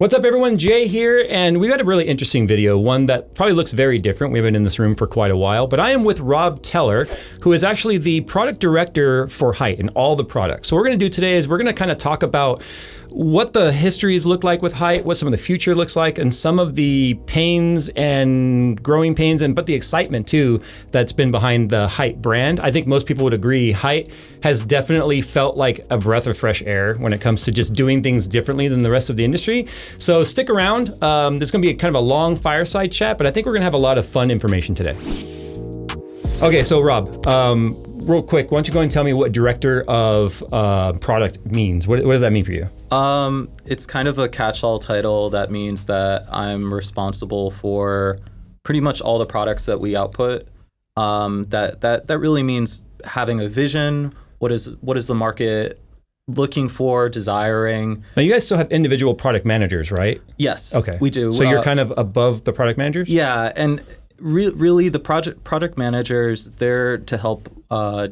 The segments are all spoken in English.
What's up, everyone? Jay here, and we've got a really interesting video, one that probably looks very different. We've been in this room for quite a while, but I am with Rob Teller, who is actually the product director for HYTE and all the products. So what we're going to do today is we're going to kind of talk about what the histories look like with HYTE, what some of the future looks like, and some of the pains and growing pains, but the excitement too that's been behind the HYTE brand. I think most people would agree HYTE has definitely felt like a breath of fresh air when it comes to just doing things differently than the rest of the industry. So stick around. There's going to be kind of a long fireside chat, but I think we're going to have a lot of fun information today. Okay, so Rob, real quick, why don't you go and tell me what director of product means? What does that mean for you? It's kind of a catch-all title that means that I'm responsible for pretty much all the products that we output. That really means having a vision. What is the market looking for, desiring? Now you guys still have individual product managers, right? Yes, okay, we do. So you're kind of above the product managers? Yeah, and really the product managers, they're to help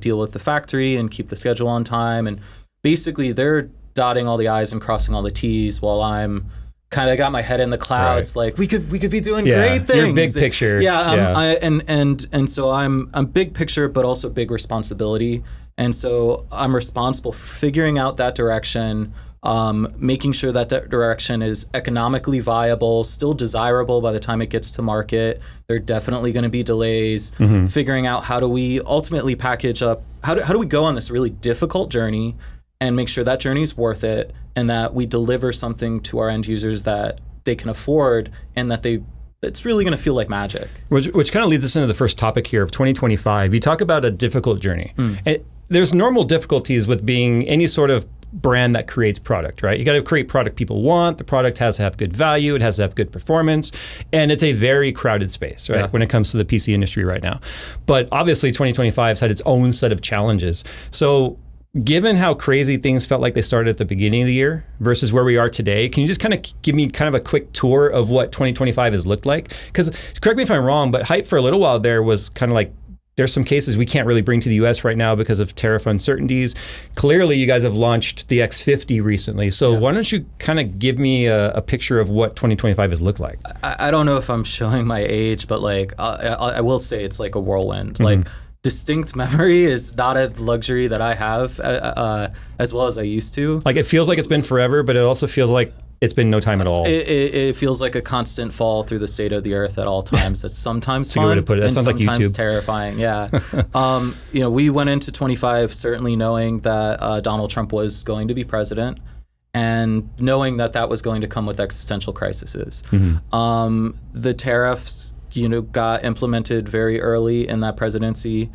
deal with the factory and keep the schedule on time, and basically they're dotting all the I's and crossing all the T's while I'm kind of got my head in the clouds. Right. Like we could be doing great things. You're big picture. And so I'm big picture, but also big responsibility. And so I'm responsible for figuring out that direction, making sure that direction is economically viable, still desirable by the time it gets to market. There are definitely going to be delays. Figuring out how do we ultimately package up, how do we go on this really difficult journey and make sure that journey is worth it, and that we deliver something to our end users that they can afford, and that it's really going to feel like magic. Which kind of leads us into the first topic here of 2025. You talk about a difficult journey. And there's normal difficulties with being any sort of brand that creates product, right? You got to create product people want. The product has to have good value. It has to have good performance. And it's a very crowded space, right? When it comes to the PC industry right now. But obviously 2025 has had its own set of challenges. So given how crazy things felt like they started at the beginning of the year versus where we are today, can you just kind of give me kind of a quick tour of what 2025 has looked like? Because correct me if I'm wrong, but HYTE for a little while there was kind of like, there's some cases we can't really bring to the US right now because of tariff uncertainties. Clearly, you guys have launched the X50 recently. So why don't you kind of give me a picture of what 2025 has looked like? I don't know if I'm showing my age, but like I will say it's like a whirlwind. Like distinct memory is not a luxury that I have as well as I used to. Like it feels like it's been forever, but it also feels like it's been no time at all. It feels like a constant fall through the state of the earth at all times. That's sometimes fun, a good way to put it. That sounds like sometimes YouTube. Terrifying. Yeah. We went into 25 certainly knowing that Donald Trump was going to be president, and knowing that was going to come with existential crises. The tariffs, got implemented very early in that presidency.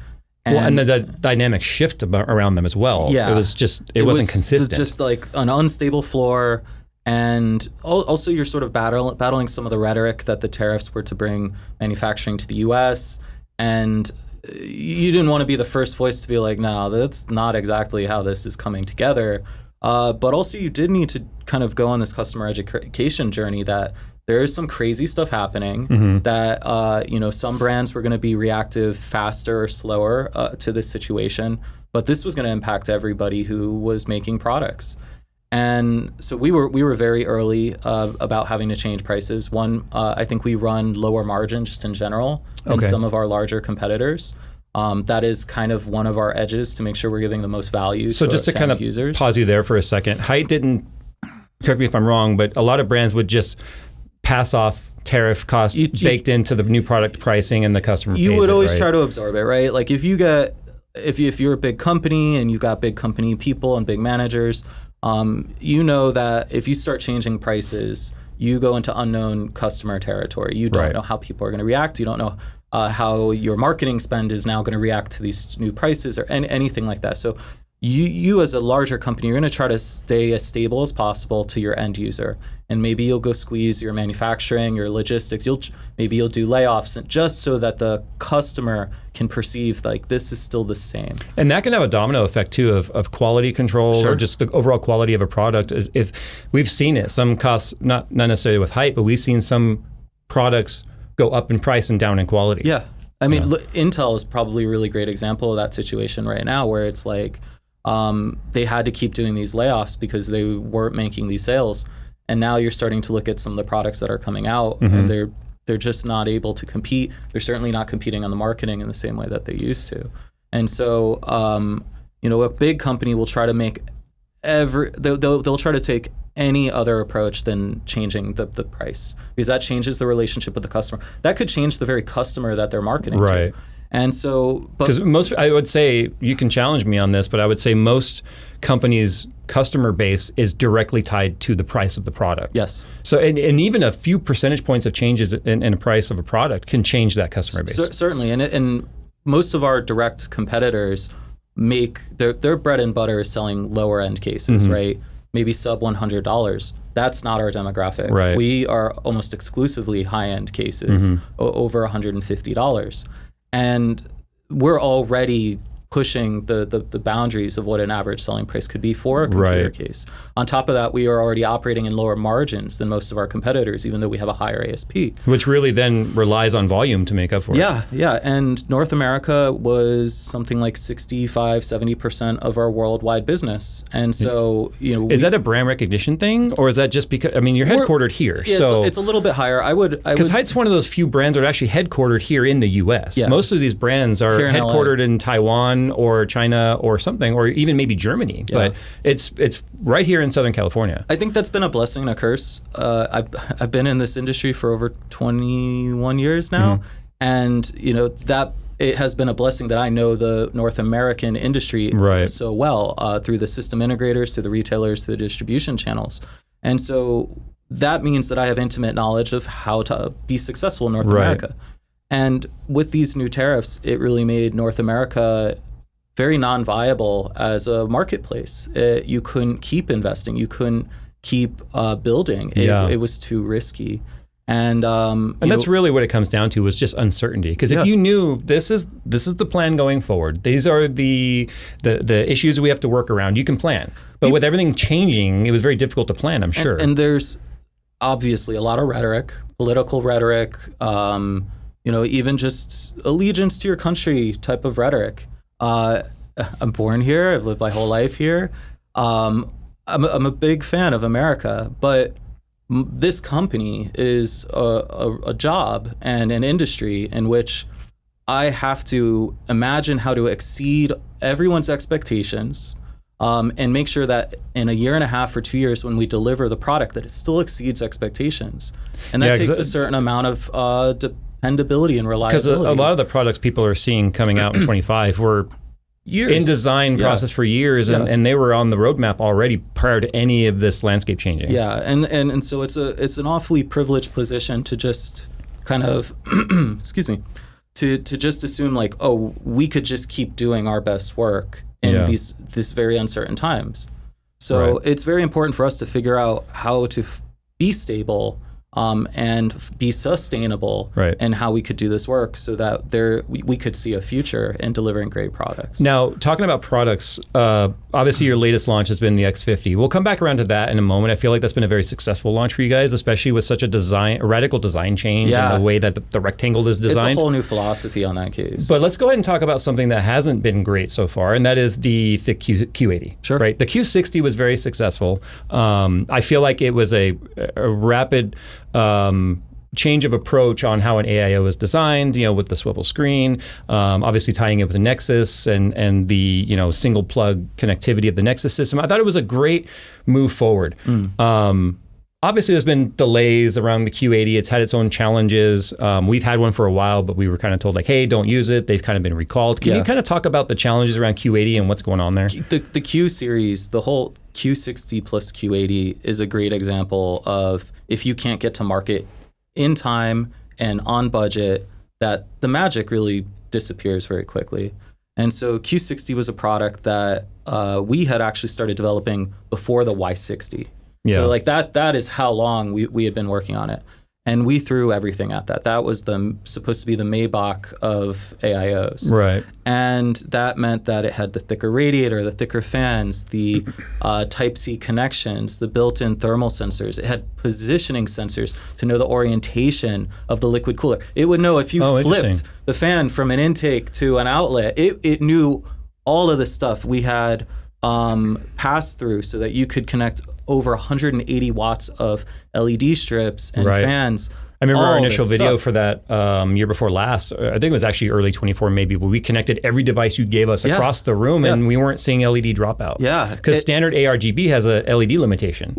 And the dynamic shift around them as well. Yeah. It wasn't consistent. Just like an unstable floor. And also you're sort of battling some of the rhetoric that the tariffs were to bring manufacturing to the US. And you didn't want to be the first voice to be like, no, that's not exactly how this is coming together. But also you did need to kind of go on this customer education journey that there is some crazy stuff happening, that some brands were going to be reactive faster or slower to this situation. But this was going to impact everybody who was making products. And so we were very early about having to change prices. One, I think we run lower margin just in general than some of our larger competitors. That is kind of one of our edges to make sure we're giving the most value to just to kind of users. Pause you there for a second. HYTE didn't, correct me if I'm wrong, but a lot of brands would just pass off tariff costs baked into the new product pricing, and the customer pays it, right? You would always try to absorb it, right? Like if you're a big company and you got big company people and big managers, that if you start changing prices, you go into unknown customer territory. You don't know how people are going to react. You don't know how your marketing spend is now going to react to these new prices or anything like that. So you as a larger company, you're going to try to stay as stable as possible to your end user. And maybe you'll go squeeze your manufacturing, your logistics. Maybe you'll do layoffs just so that the customer can perceive like this is still the same. And that can have a domino effect too of quality control or just the overall quality of a product. Is if we've seen it, some costs, not necessarily with HYTE, but we've seen some products go up in price and down in quality. Yeah. I mean, Intel is probably a really great example of that situation right now, where it's like they had to keep doing these layoffs because they weren't making these sales. And now you're starting to look at some of the products that are coming out, and they're just not able to compete. They're certainly not competing on the marketing in the same way that they used to. And so, a big company will try to make they'll try to take any other approach than changing the price, because that changes the relationship with the customer. That could change the very customer that they're marketing to. And so, because I would say, you can challenge me on this, but I would say most companies' customer base is directly tied to the price of the product. Yes. So, and even a few percentage points of changes in a price of a product can change that customer base. Certainly, and most of our direct competitors make their bread and butter is selling lower end cases, right? Maybe sub $100. That's not our demographic. Right. We are almost exclusively high end cases, over $150. And we're already pushing the boundaries of what an average selling price could be for a computer case. On top of that, we are already operating in lower margins than most of our competitors, even though we have a higher ASP. Which really then relies on volume to make up for it. Yeah. And North America was something like 65-70% of our worldwide business. And so, is that a brand recognition thing, or is that just because, you're headquartered here? Yeah, so it's a little bit higher. Because HYTE's one of those few brands that are actually headquartered here in the US. Yeah. Most of these brands are headquartered in Taiwan or China or something, or even maybe Germany, but it's right here in Southern California. I think that's been a blessing and a curse. I've been in this industry for over 21 years now, and that it has been a blessing that I know the North American industry so well through the system integrators, through the retailers, through the distribution channels, and so that means that I have intimate knowledge of how to be successful in North America. And with these new tariffs, it really made North America very non-viable as a marketplace. You couldn't keep investing. You couldn't keep building. It was too risky. And that's really what it comes down to, was just uncertainty. Because if you knew this is the plan going forward, these are the issues we have to work around, you can plan. But with everything changing, it was very difficult to plan, I'm sure. And there's obviously a lot of rhetoric, political rhetoric, even just allegiance to your country type of rhetoric. I'm born here. I've lived my whole life here. I'm a big fan of America, but this company is a job and an industry in which I have to imagine how to exceed everyone's expectations, and make sure that in a year and a half or 2 years, when we deliver the product, that it still exceeds expectations. And that takes a certain amount of dependability and reliability. Because a lot of the products people are seeing coming out in 25 were in design process for years, and they were on the roadmap already prior to any of this landscape changing. Yeah, and so it's an awfully privileged position to just kind of excuse me, to just assume like, oh, we could just keep doing our best work in these very uncertain times. So it's very important for us to figure out how to be stable and be sustainable, and how we could do this work so that we could see a future in delivering great products. Now, talking about products, obviously your latest launch has been the X50. We'll come back around to that in a moment. I feel like that's been a very successful launch for you guys, especially with such a radical design change in the way that the rectangle is designed. It's a whole new philosophy on that case. But let's go ahead and talk about something that hasn't been great so far, and that is the THICC Q80. Sure. Right? The Q60 was very successful. I feel like it was a rapid change of approach on how an AIO is designed, with the swivel screen, obviously tying it with the Nexus and the single plug connectivity of the Nexus system. I thought it was a great move forward. Obviously, there's been delays around the Q80. It's had its own challenges. We've had one for a while, but we were kind of told like, hey, don't use it. They've kind of been recalled. Can you kind of talk about the challenges around Q80 and what's going on there? The Q series, the whole Q60 plus Q80 is a great example of if you can't get to market in time and on budget, that the magic really disappears very quickly. And so Q60 was a product that we had actually started developing before the Y60. Yeah. So like that is how long we had been working on it. And we threw everything at that. That was supposed to be the Maybach of AIOs. Right. And that meant that it had the thicker radiator, the thicker fans, the Type-C connections, the built-in thermal sensors. It had positioning sensors to know the orientation of the liquid cooler. It would know if you flipped the fan from an intake to an outlet. It knew all of the stuff. We had pass-through so that you could connect over 180 watts of LED strips and Right. fans. I remember our all initial this video stuff. for that year before last. I think it was actually early 24 maybe, but we connected every device you gave us Yeah. across the room, and we weren't seeing LED dropout. Yeah. Because standard ARGB has a LED limitation.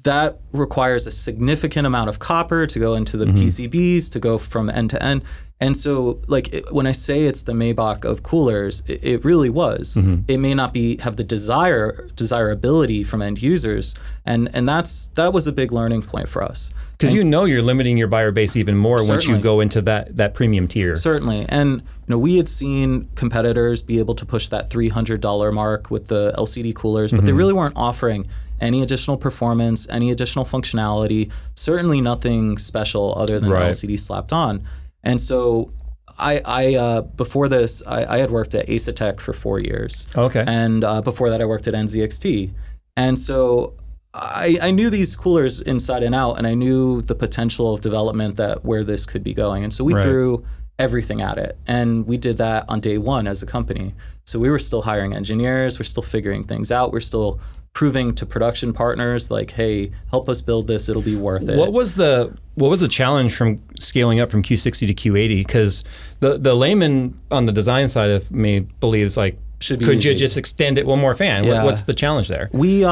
That requires a significant amount of copper to go into the Mm-hmm. PCBs to go from end to end. And so, like, when I say it's the Maybach of coolers, it really was. Mm-hmm. It may not have the desirability from end users, and that was a big learning point for us. Because And you're limiting your buyer base even more once you Certainly. go into that premium tier. Certainly. And we had seen competitors be able to push that $300 mark with the LCD coolers, but they really weren't offering any additional performance, any additional functionality, certainly nothing special other than Right. LCD slapped on. And so I before this, I had worked at Asetek for 4 years. Okay. And before that, I worked at NZXT. And so I knew these coolers inside and out, and I knew the potential of development where this could be going. And so we Right. threw everything at it. And we did that on day one as a company. So we were still hiring engineers. We're still figuring things out. We're still proving to production partners like, hey, help us build this. It'll be worth it. What was the challenge from scaling up from Q60 to Q80? Because the layman on the design side of me believes like, Should be could you easy. just extend it one more fan? Yeah. What's the challenge there? We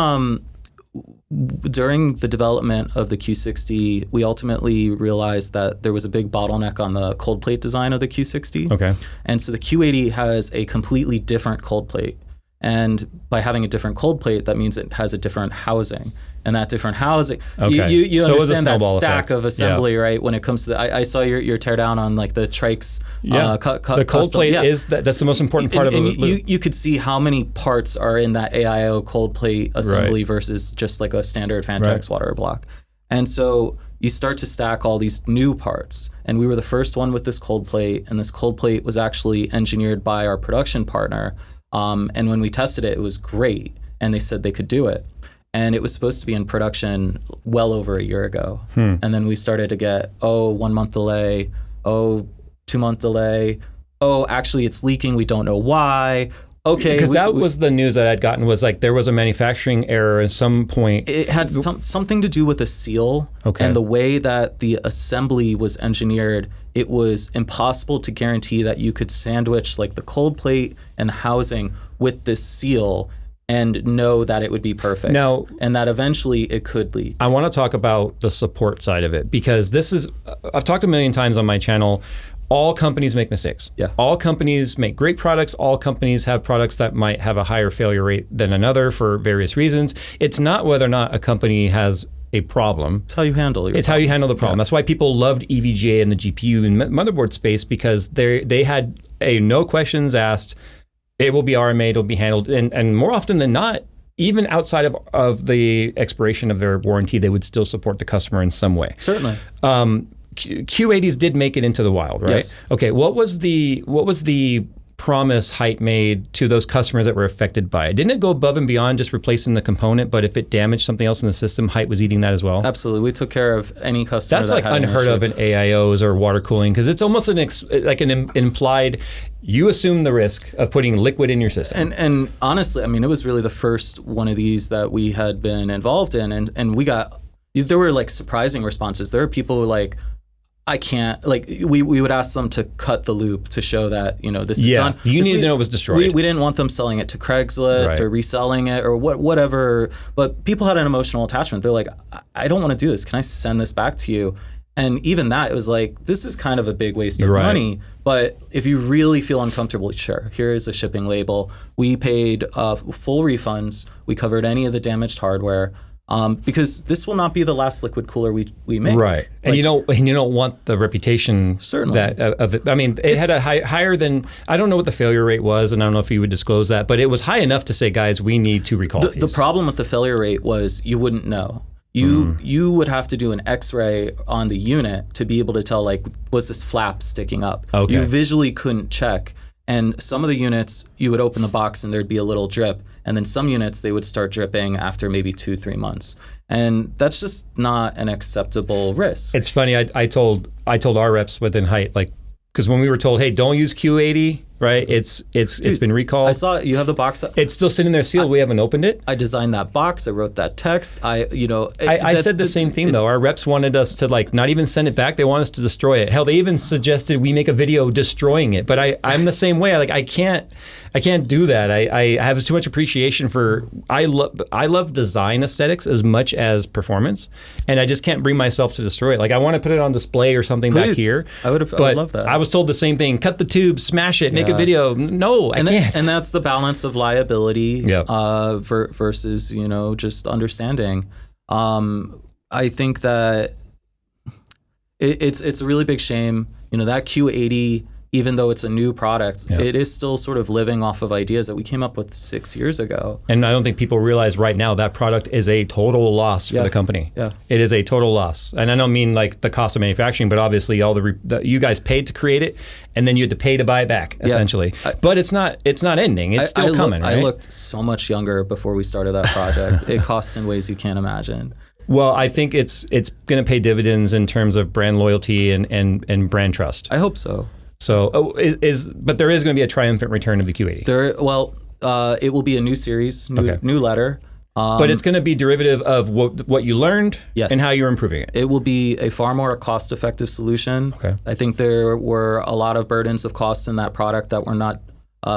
during the development of the Q60, we ultimately realized that there was a big bottleneck on the cold plate design of the Q60. Okay. And so the Q80 has a completely different cold plate. And by having a different cold plate, that means it has a different housing. And that different housing, Okay. you So it was a understand that snowball stack effect. of assembly, right? When it comes to I saw your teardown on like the THICC. Yeah. The cold custom. plate Yeah. is that's the most important part And of it. you could see how many parts are in that AIO cold plate assembly Right. versus just like a standard Fantex Right. water block. And so you start to stack all these new parts. And we were the first one with this cold plate. And this cold plate was actually engineered by our production partner. And when we tested it, it was great. And they said they could do it. And it was supposed to be in production well over a year ago. And then we started to get, 1 month delay, 2 month delay. Actually, it's leaking. We don't know why. Okay. Because that was the news that I'd gotten was like there was a manufacturing error at some point. It had something to do with a seal. Okay. And the way that the assembly was engineered, it was impossible to guarantee that you could sandwich like the cold plate and the housing with this seal and know that it would be perfect. Now- and that eventually it could leak. I want to talk about the support side of it because this is, I've talked a million times on my channel, all companies make mistakes. Yeah. All companies make great products. All companies have products that might have a higher failure rate than another for various reasons. It's not whether or not a company has a problem. It's how you handle it. It's how you handle the problem. That's why people loved EVGA in the GPU and motherboard space because they had a no questions asked, it will be RMA, it'll be handled. And more often than not, even outside of the expiration of their warranty, they would still support the customer in some way. Certainly. Q80s did make it into the wild, right? Yes. Okay, what was the promise HYTE made to those customers that were affected by it? Didn't it go above and beyond just replacing the component, but if it damaged something else in the system, HYTE was eating that as well? Absolutely. We took care of any customer That's that like had an unheard issue. of in AIOs or water cooling because it's almost an implied, you assume the risk of putting liquid in your system. And honestly, I mean, it was really the first one of these that we had been involved in, and we got, there were like surprising responses. There were people who like, I can't, like, we would ask them to cut the loop to show that, this is done. You needed to know it was destroyed. We didn't want them selling it to Craigslist Right. or reselling it or whatever, but people had an emotional attachment. They're like, I don't want to do this. Can I send this back to you? And even that, it was like, this is kind of a big waste of Right. money. But if you really feel uncomfortable, sure, here is a shipping label. We paid full refunds. We covered any of the damaged hardware. Because this will not be the last liquid cooler we make. Right, and you don't want the reputation Certainly. that of it. I mean, it had a higher than, I don't know what the failure rate was, and I don't know if you would disclose that, but it was high enough to say, guys, we need to recall these. The problem with the failure rate was you wouldn't know. You would have to do an X-ray on the unit to be able to tell, like, was this flap sticking up? Okay. You visually couldn't check. And some of the units, you would open the box and there'd be a little drip. And then some units, they would start dripping after maybe 2-3 months. And that's just not an acceptable risk. It's funny. I told our reps within HYTE, like, because when we were told, hey, don't use Q80 right? It's been recalled. I saw you have the box. It's still sitting there sealed. We haven't opened it. I designed that box. I wrote that text. I said the same thing though. Our reps wanted us to like not even send it back. They want us to destroy it. Hell, they even suggested we make a video destroying it. But I'm the same way. I can't do that. I have too much appreciation for. I love design aesthetics as much as performance, and I just can't bring myself to destroy it. Like I want to put it on display or something back here. I would love that. I was told the same thing. Cut the tube, smash it, make a video. No, I can't. And that's the balance of liability versus just understanding. I think that it's a really big shame. That Q80. Even though it's a new product, it is still sort of living off of ideas that we came up with 6 years ago. And I don't think people realize right now that product is a total loss for the company. Yeah, it is a total loss. And I don't mean like the cost of manufacturing, but obviously all you guys paid to create it, and then you had to pay to buy it back, essentially. But it's not ending. It's still coming, right? I looked so much younger before we started that project. It cost in ways you can't imagine. Well, I think it's going to pay dividends in terms of brand loyalty and brand trust. I hope so. So, but there is going to be a triumphant return of the Q80. It will be a new series, new letter. But it's going to be derivative of what you learned and how you're improving it. It will be a far more cost-effective solution. Okay. I think there were a lot of burdens of cost in that product that were not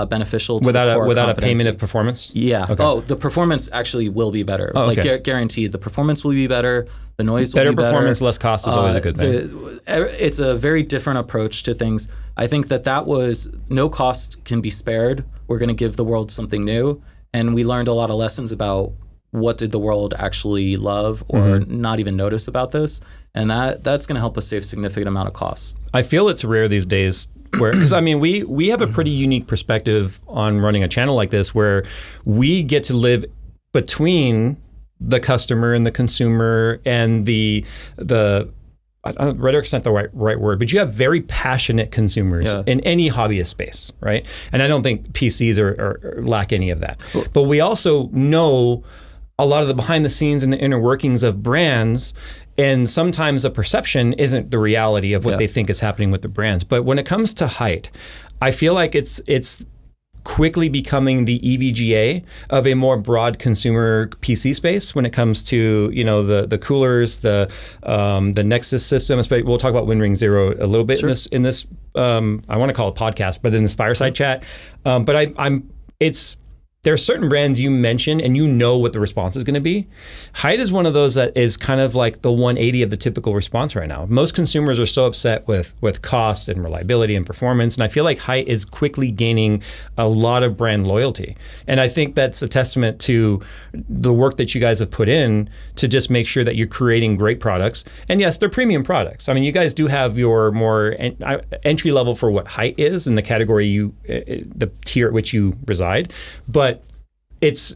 beneficial to without a payment of performance. Yeah. Okay. Oh, the performance actually will be better. Guaranteed, the performance will be better. The noise will be better. Better performance, less cost is always a good thing. It's a very different approach to things. I think that was no cost can be spared. We're going to give the world something new, and we learned a lot of lessons about what did the world actually love or not even notice about this, and that's going to help us save a significant amount of costs. I feel it's rare these days. Because I mean, we have a pretty unique perspective on running a channel like this, where we get to live between the customer and the consumer and the rhetoric's not the right word, but you have very passionate consumers in any hobbyist space, right? And I don't think PCs are lack any of that. But we also know a lot of the behind the scenes and the inner workings of brands. And sometimes the perception isn't the reality of what they think is happening with the brands. But when it comes to HYTE, I feel like it's quickly becoming the EVGA of a more broad consumer PC space when it comes to the coolers, the Nexus system. We'll talk about WinRing0 a little bit in this I want to call it podcast, but in this fireside chat. But there are certain brands you mention and what the response is going to be. HYTE is one of those that is kind of like the 180 of the typical response right now. Most consumers are so upset with cost and reliability and performance, and I feel like HYTE is quickly gaining a lot of brand loyalty. And I think that's a testament to the work that you guys have put in to just make sure that you're creating great products. And yes, they're premium products. I mean, you guys do have your more entry level for what HYTE is in the category the tier at which you reside, but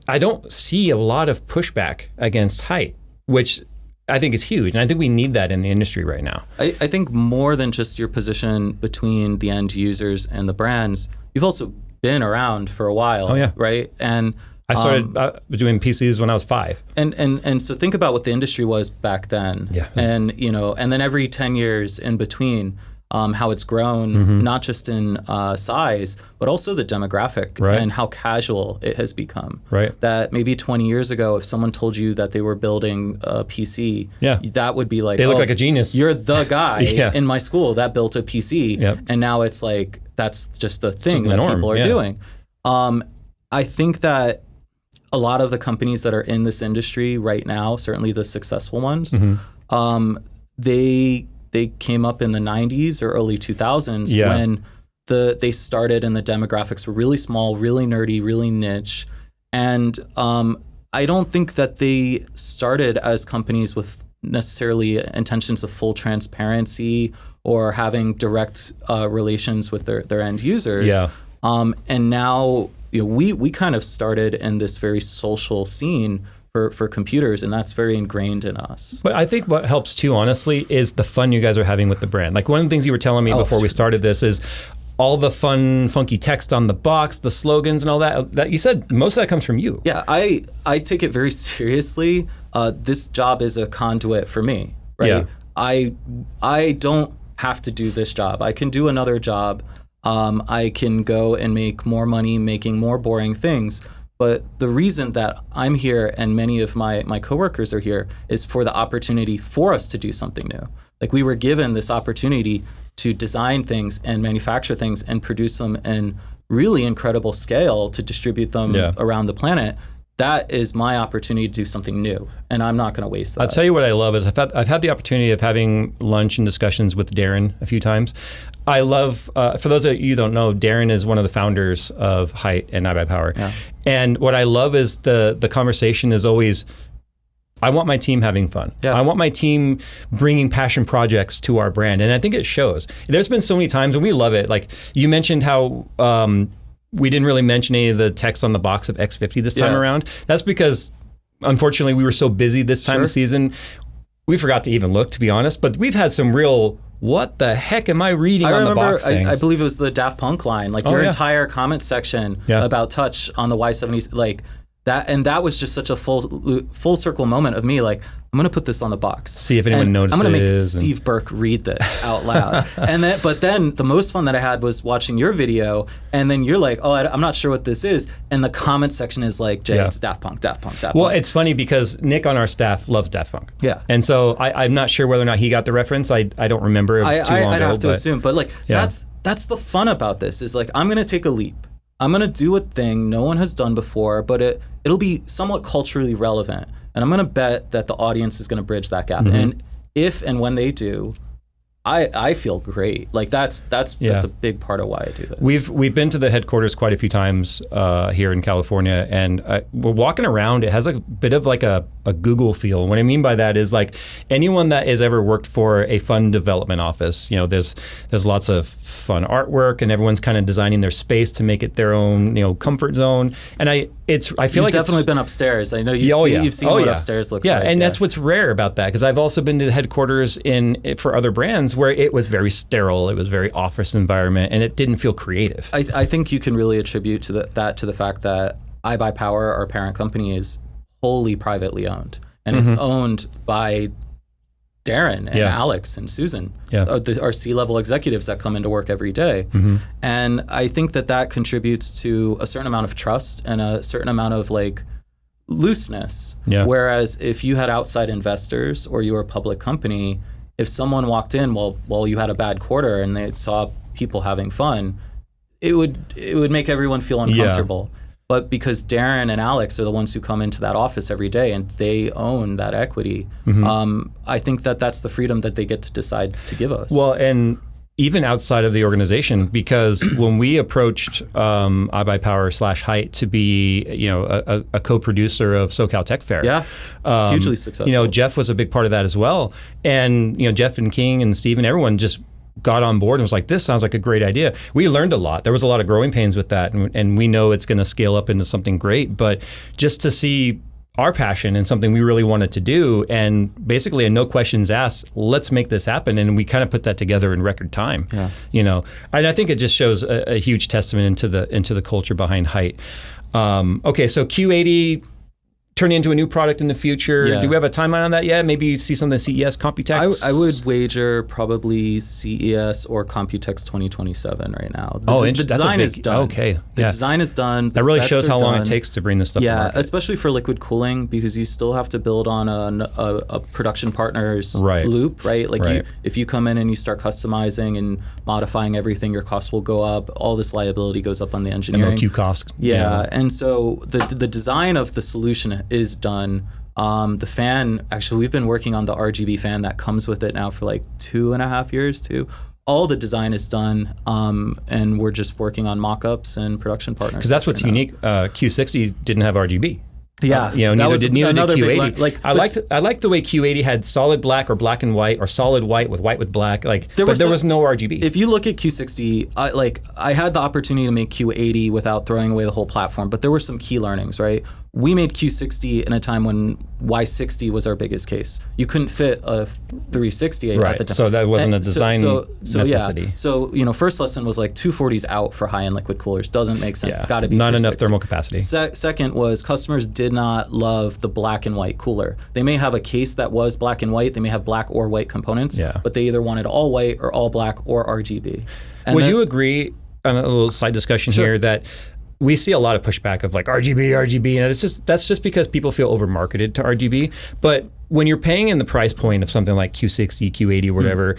I don't see a lot of pushback against HYTE, which I think is huge. And I think we need that in the industry right now. I think more than just your position between the end users and the brands, you've also been around for a while, right? And I started doing PCs when I was 5. And so think about what the industry was back then. Yeah. And then every 10 years in between, how it's grown, not just in size, but also the demographic and how casual it has become. Right. That maybe 20 years ago, if someone told you that they were building a PC, that would be like, they look like a genius. You're the guy in my school that built a PC. Yep. And now it's like, that's just the thing that people are doing. I think that a lot of the companies that are in this industry right now, certainly the successful ones, they came up in the 90s or early 2000s when they started and the demographics were really small, really nerdy, really niche. And I don't think that they started as companies with necessarily intentions of full transparency or having direct relations with their end users. Yeah. And now we kind of started in this very social scene for computers, and that's very ingrained in us. But I think what helps too, honestly, is the fun you guys are having with the brand. Like one of the things you were telling me before we started this is all the fun, funky text on the box, the slogans and all that you said, most of that comes from you. Yeah, I take it very seriously. This job is a conduit for me, right? Yeah. I don't have to do this job. I can do another job. I can go and make more money making more boring things. But the reason that I'm here and many of my coworkers are here is for the opportunity for us to do something new. Like, we were given this opportunity to design things and manufacture things and produce them in really incredible scale to distribute them around the planet. That is my opportunity to do something new, and I'm not going to waste that. I'll tell you what I love is I've had the opportunity of having lunch and discussions with Darren a few times. I love, for those of you who don't know, Darren is one of the founders of HYTE and iBuyPower. Yeah. And what I love is the conversation is always, I want my team having fun. Yeah. I want my team bringing passion projects to our brand. And I think it shows. There's been so many times, and we love it. Like, you mentioned how we didn't really mention any of the text on the box of X50 this time around. That's because, unfortunately, we were so busy this time of season. We forgot to even look, to be honest. But we've had some real, what the heck am I reading on the box things? I believe it was the Daft Punk line. Like, your entire comment section about touch on the Y70, like, that, and that was just such a full circle moment of me, like, I'm gonna put this on the box. See if anyone notices. I'm gonna make Steve Burke read this out loud. But then the most fun that I had was watching your video, and then you're like, oh, I'm not sure what this is, and the comment section is like, Jay, it's Daft Punk. Well, it's funny because Nick on our staff loves Daft Punk. Yeah. And so I'm not sure whether or not he got the reference. I don't remember. It was too long ago. I'd have to assume, but like, that's the fun about this, is like, I'm gonna take a leap. I'm gonna do a thing no one has done before, but it'll be somewhat culturally relevant. And I'm going to bet that the audience is going to bridge that gap. Mm-hmm. And if and when they do, I feel great. Like, that's a big part of why I do this. We've been to the headquarters quite a few times here in California, and we're walking around. It has a bit of like a Google feel. What I mean by that is, like, anyone that has ever worked for a fun development office, you know, there's lots of fun artwork, and everyone's kind of designing their space to make it their own, you know, comfort zone. And I feel like you've definitely been upstairs. I know you've seen what upstairs looks like. Yeah, and that's what's rare about that, because I've also been to the headquarters for other brands where it was very sterile, it was very office environment, and it didn't feel creative. I think you can really attribute to that to the fact that iBuyPower, our parent company, is wholly privately owned, and it's owned by Darren and Alex and Susan, our C-level executives that come into work every day. Mm-hmm. And I think that contributes to a certain amount of trust and a certain amount of, like, looseness. Yeah. Whereas if you had outside investors or you were a public company, if someone walked in while you had a bad quarter and they saw people having fun, it would make everyone feel uncomfortable. Yeah. But because Darren and Alex are the ones who come into that office every day and they own that equity, I think that's the freedom that they get to decide to give us. Well, and even outside of the organization, because when we approached iBuyPower/HYTE to be, you know, a co-producer of SoCal Tech Fair, hugely successful. You know, Jeff was a big part of that as well, and you know, Jeff and King and Steve and everyone just got on board and was like, this sounds like a great idea. We learned a lot. There was a lot of growing pains with that, and we know it's going to scale up into something great. But just to see our passion and something we really wanted to do, and basically a no questions asked, let's make this happen, and we kind of put that together in record time. Yeah. You know, and I think it just shows a huge testament into the culture behind HYTE. Okay, so Q80 turning into a new product in the future. Yeah. Do we have a timeline on that yet? Maybe see something at CES, Computex? I would wager probably CES or Computex 2027 right now. The design is done. Okay. The design is done. That really shows how long it takes to bring this stuff to market. Yeah, especially for liquid cooling, because you still have to build on a production partner's loop, right? Like if you come in and you start customizing and modifying everything, your costs will go up. All this liability goes up on the engineering. MOQ cost. Yeah, and so the design of the solution is done. The fan, actually, we've been working on the RGB fan that comes with it now for like 2.5 years too. All the design is done, and we're just working on mock-ups and production partners. Because that's what's unique. Q60 didn't have RGB. Yeah, you know, neither did Q80. I liked the way Q80 had solid black or black and white, or solid white with black. Like, there was no RGB. If you look at Q60, I had the opportunity to make Q80 without throwing away the whole platform, but there were some key learnings, right? We made Q60 in a time when Y60 was our biggest case. You couldn't fit a 360 at the time. So that wasn't a design necessity. Yeah. So, you know, first lesson was like 240's out for high-end liquid coolers. Doesn't make sense. It's got to be not enough thermal capacity. Second was customers did not love the black and white cooler. They may have a case that was black and white. They may have black or white components, but they either wanted all white or all black or RGB. Would you agree? on a little side discussion here that we see a lot of pushback of like RGB, and that's just because people feel over marketed to RGB. But when you're paying in the price point of something like Q60, Q80, or whatever,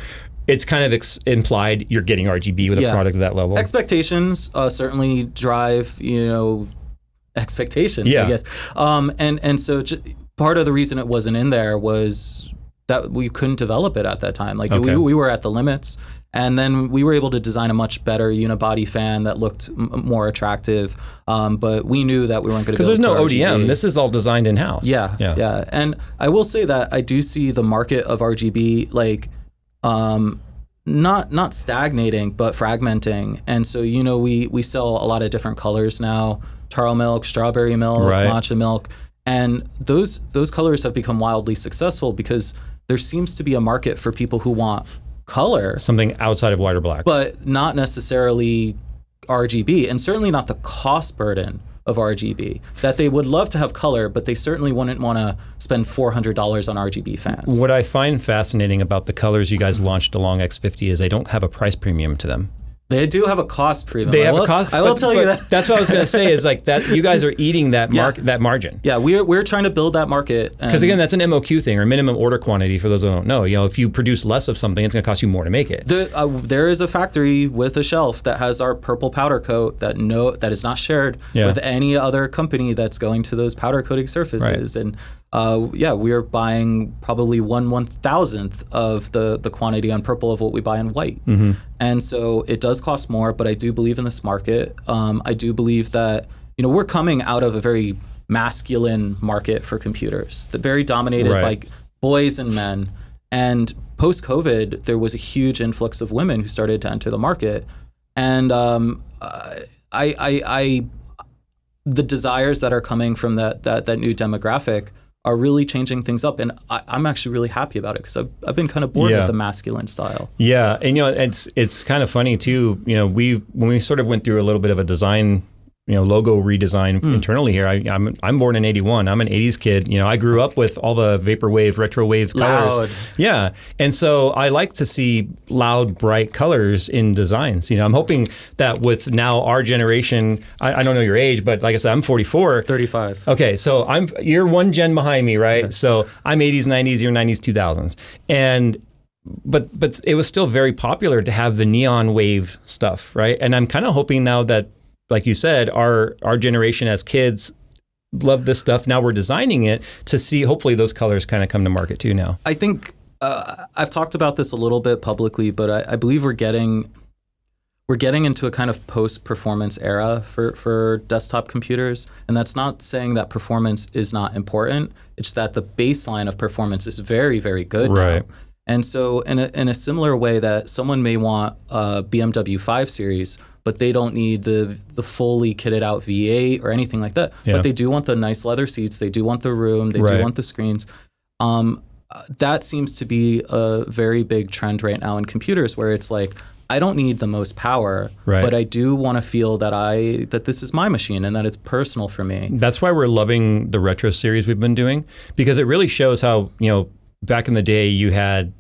it's kind of implied you're getting RGB with a product of that level. Expectations certainly drive, expectations, I guess. And so part of the reason it wasn't in there was that we couldn't develop it at that time. Like we were at the limits. And then we were able to design a much better unibody fan that looked more attractive, but we knew that we weren't going to. Because there's no ODM. This is all designed in house. Yeah. And I will say that I do see the market of RGB like not stagnating, but fragmenting. And so we sell a lot of different colors now: taro milk, strawberry milk, matcha milk, and those colors have become wildly successful because there seems to be a market for people who want color, something outside of white or black, but not necessarily RGB, and certainly not the cost burden of RGB. That they would love to have color, but they certainly wouldn't want to spend $400 on RGB fans. What I find fascinating about the colors you guys launched along X50 is they don't have a price premium to them. They do have a cost premium. They have a cost. I will tell you that. That's what I was going to say. Is like that. You guys are eating that that margin. Yeah, we're trying to build that market. Because again, that's an MOQ thing, or minimum order quantity. For those who don't know, if you produce less of something, it's going to cost you more to make it. There is a factory with a shelf that has our purple powder coat that is not shared with any other company that's going to those powder coating surfaces. And we are buying probably 1/1000th of the quantity on purple of what we buy in white. And so it does cost more, but I do believe in this market. I do believe that we're coming out of a very masculine market for computers, very dominated by boys and men. And post-COVID, there was a huge influx of women who started to enter the market. And the desires that are coming from that new demographic are really changing things up, and I'm actually really happy about it because I've been kind of bored with the masculine style. Yeah, and it's kind of funny too. When we sort of went through a little bit of a design, logo redesign internally here. I'm born in '81. I'm an '80s kid. I grew up with all the vaporwave, retrowave colors. Yeah, and so I like to see loud, bright colors in designs. I'm hoping that with now our generation, I don't know your age, but like I said, I'm 44. 35. Okay, so you're one gen behind me, right? Yes. So I'm '80s, '90s, you're '90s, 2000s, and but it was still very popular to have the neon wave stuff, right? And I'm kind of hoping now that, like you said, our generation as kids love this stuff. Now we're designing it to see hopefully those colors kind of come to market too now. I think I've talked about this a little bit publicly, but I believe we're getting into a kind of post-performance era for desktop computers. And that's not saying that performance is not important. It's that the baseline of performance is very, very good now. And so in a similar way that someone may want a BMW 5 Series, but they don't need the fully kitted out V8 or anything like that. Yeah. But they do want the nice leather seats. They do want the room. They do want the screens. That seems to be a very big trend right now in computers, where it's like, I don't need the most power, but I do want to feel that this is my machine and that it's personal for me. That's why we're loving the retro series we've been doing, because it really shows how, back in the day you had,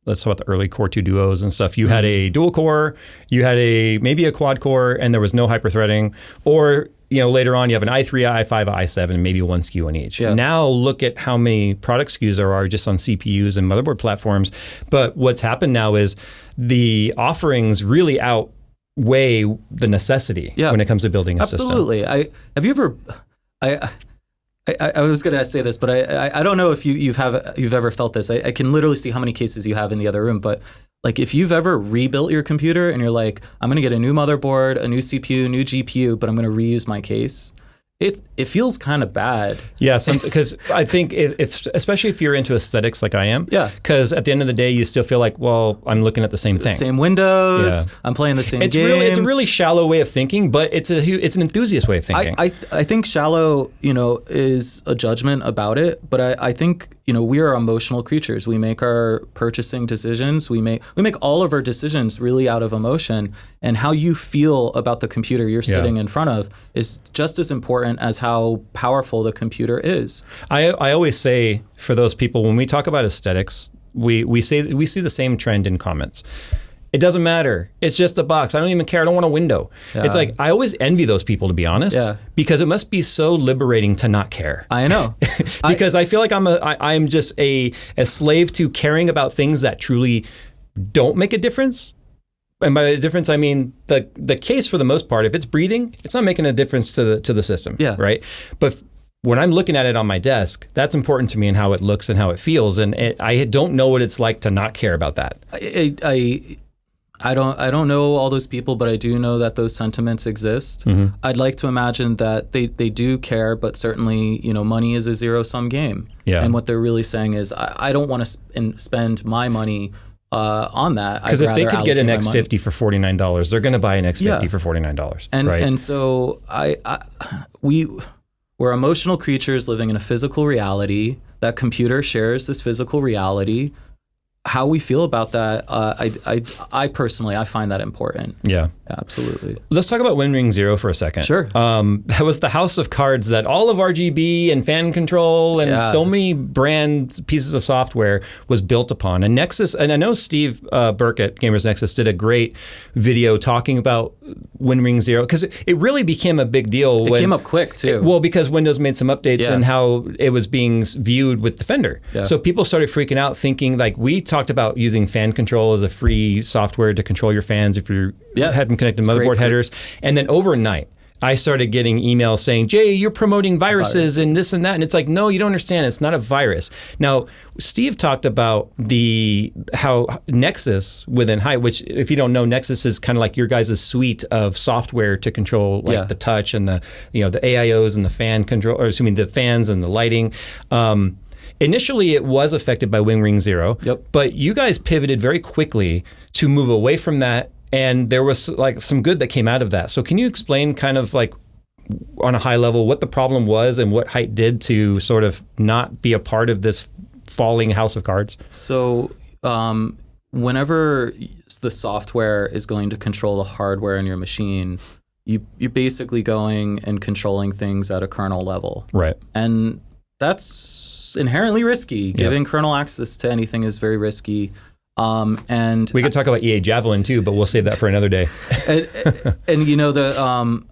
let's talk about the early Core 2 Duos and stuff. You had a dual core, you had maybe a quad core, and there was no hyperthreading. Or later on you have an i3, i5, i7, and maybe one SKU on each. Yeah. Now look at how many product SKUs there are just on CPUs and motherboard platforms. But what's happened now is the offerings really outweigh the necessity when it comes to building a system. Absolutely. I was going to say this, but I don't know if you've ever felt this. I can literally see how many cases you have in the other room, but like if you've ever rebuilt your computer and you're like, I'm going to get a new motherboard, a new CPU, new GPU, but I'm going to reuse my case. It feels kind of bad. Yeah, because I think especially if you're into aesthetics like I am. Yeah. Because at the end of the day, you still feel like, well, I'm looking at the same thing. Same windows. Yeah. I'm playing the same games. It's a really shallow way of thinking, but it's an enthusiast way of thinking. I think shallow, is a judgment about it, but I think, we are emotional creatures. We make our purchasing decisions. We make all of our decisions really out of emotion, and how you feel about the computer you're sitting in front of is just as important as how powerful the computer is. I always say, for those people, when we talk about aesthetics, we see the same trend in comments. It doesn't matter. It's just a box. I don't even care. I don't want a window. Yeah. It's like, I always envy those people, to be honest, because it must be so liberating to not care. I know. Because I feel like I'm just a slave to caring about things that truly don't make a difference. And by difference, I mean the case for the most part, if it's breathing, it's not making a difference to the system, right? But when I'm looking at it on my desk, that's important to me and how it looks and how it feels. And I don't know what it's like to not care about that. I don't know all those people, but I do know that those sentiments exist. Mm-hmm. I'd like to imagine that they do care, but certainly, money is a zero-sum game. Yeah. And what they're really saying is, I don't want to spend my money on that. Because if they could get an X50 for $49, they're going to buy an X50 for $49. Right? And so we're emotional creatures living in a physical reality. That computer shares this physical reality. How we feel about that, I personally, I find that important. Yeah. Absolutely. Let's talk about WinRing0 for a second. Sure. That was the house of cards that all of RGB and fan control and so many brand pieces of software was built upon. And Nexus, and I know Steve Burke at Gamers Nexus did a great video talking about WinRing0, because it really became a big deal. It came up quick too. Because Windows made some updates and how it was being viewed with Defender. Yeah. So people started freaking out, thinking, like, we talked about using fan control as a free software to control your fans if you hadn't connected motherboard headers. And then overnight, I started getting emails saying, Jay, you're promoting viruses and this and that. And it's like, no, you don't understand. It's not a virus. Now, Steve talked about how Nexus within HYTE, which if you don't know, Nexus is kind of like your guys' suite of software to control the touch and the AIOs and the fan control, or the fans and the lighting. Initially, it was affected by WinRing0, but you guys pivoted very quickly to move away from that, and there was like some good that came out of that. So can you explain kind of like on a high level what the problem was and what HYTE did to sort of not be a part of this falling house of cards? So whenever the software is going to control the hardware in your machine, you're basically going and controlling things at a kernel level. Right. And that's inherently risky. Giving kernel access to anything is very risky. And we could talk about EA Javelin too, but we'll save that for another day. and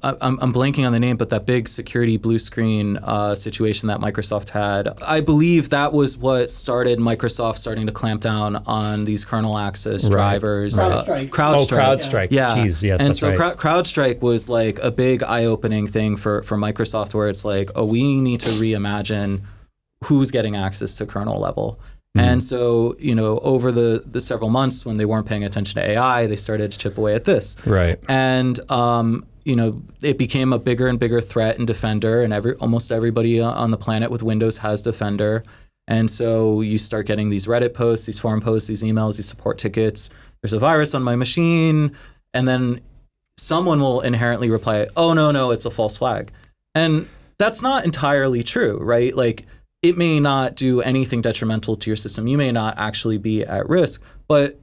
I'm blanking on the name, but that big security blue screen situation that Microsoft had, I believe that was what started Microsoft starting to clamp down on these kernel access drivers. CrowdStrike. CrowdStrike. Yeah. Jeez, yes, and that's so right. CrowdStrike was like a big eye-opening thing for Microsoft, where it's like, oh, we need to reimagine who's getting access to kernel level. And so, over the several months when they weren't paying attention to AI, they started to chip away at this. Right. And, it became a bigger and bigger threat in Defender, and almost everybody on the planet with Windows has Defender. And so you start getting these Reddit posts, these forum posts, these emails, these support tickets. There's a virus on my machine. And then someone will inherently reply, oh, no, it's a false flag. And that's not entirely true, right? Like, it may not do anything detrimental to your system. You may not actually be at risk, but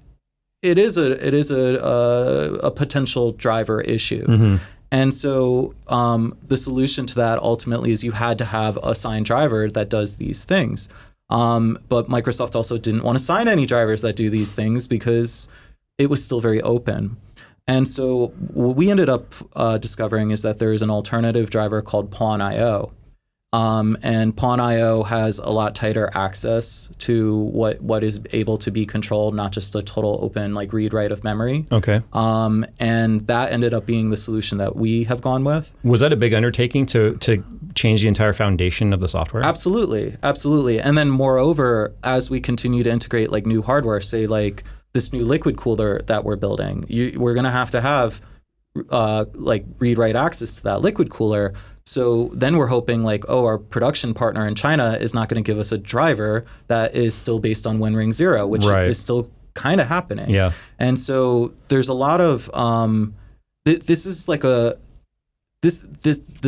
it is a potential driver issue. Mm-hmm. And so the solution to that ultimately is you had to have a signed driver that does these things. But Microsoft also didn't want to sign any drivers that do these things because it was still very open. And so what we ended up discovering is that there is an alternative driver called Pawn.io. And Pawn.io has a lot tighter access to what is able to be controlled, not just a total open read-write of memory. Okay. And that ended up being the solution that we have gone with. Was that a big undertaking to change the entire foundation of the software? Absolutely. And then moreover, as we continue to integrate new hardware, say this new liquid cooler that we're building, we're going to have read-write access to that liquid cooler. So then we're hoping our production partner in China is not going to give us a driver that is still based on WinRing0, which is still kind of happening. Yeah. And so there's a lot of this is the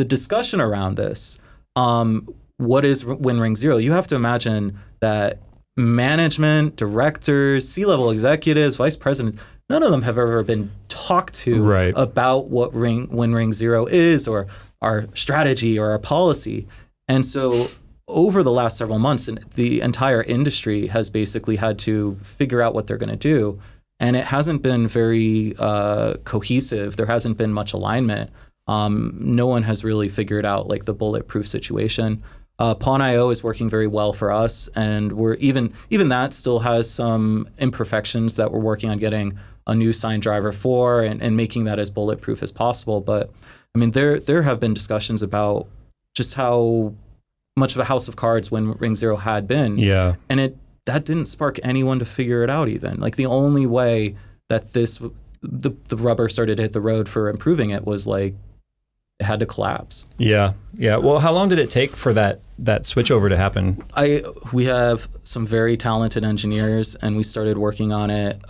discussion around this. What is WinRing0? You have to imagine that management, directors, C-level executives, vice presidents, none of them have ever been talked to about what WinRing0 is, or our strategy or our policy. And so over the last several months, the entire industry has basically had to figure out what they're going to do. and it hasn't been very cohesive. There hasn't been much alignment. No one has really figured out like the bulletproof situation. Pawn.io is working very well for us, and we're even that still has some imperfections that we're working on getting a new signed driver for and making that as bulletproof as possible. But I mean, there have been discussions about just how much of a house of cards WinRing0 had been. Yeah. And that didn't spark anyone to figure it out even. Like the only way that the rubber started to hit the road for improving it was like it had to collapse. Yeah. Yeah. Well, how long did it take for that switchover to happen? We have some very talented engineers, and we started working on it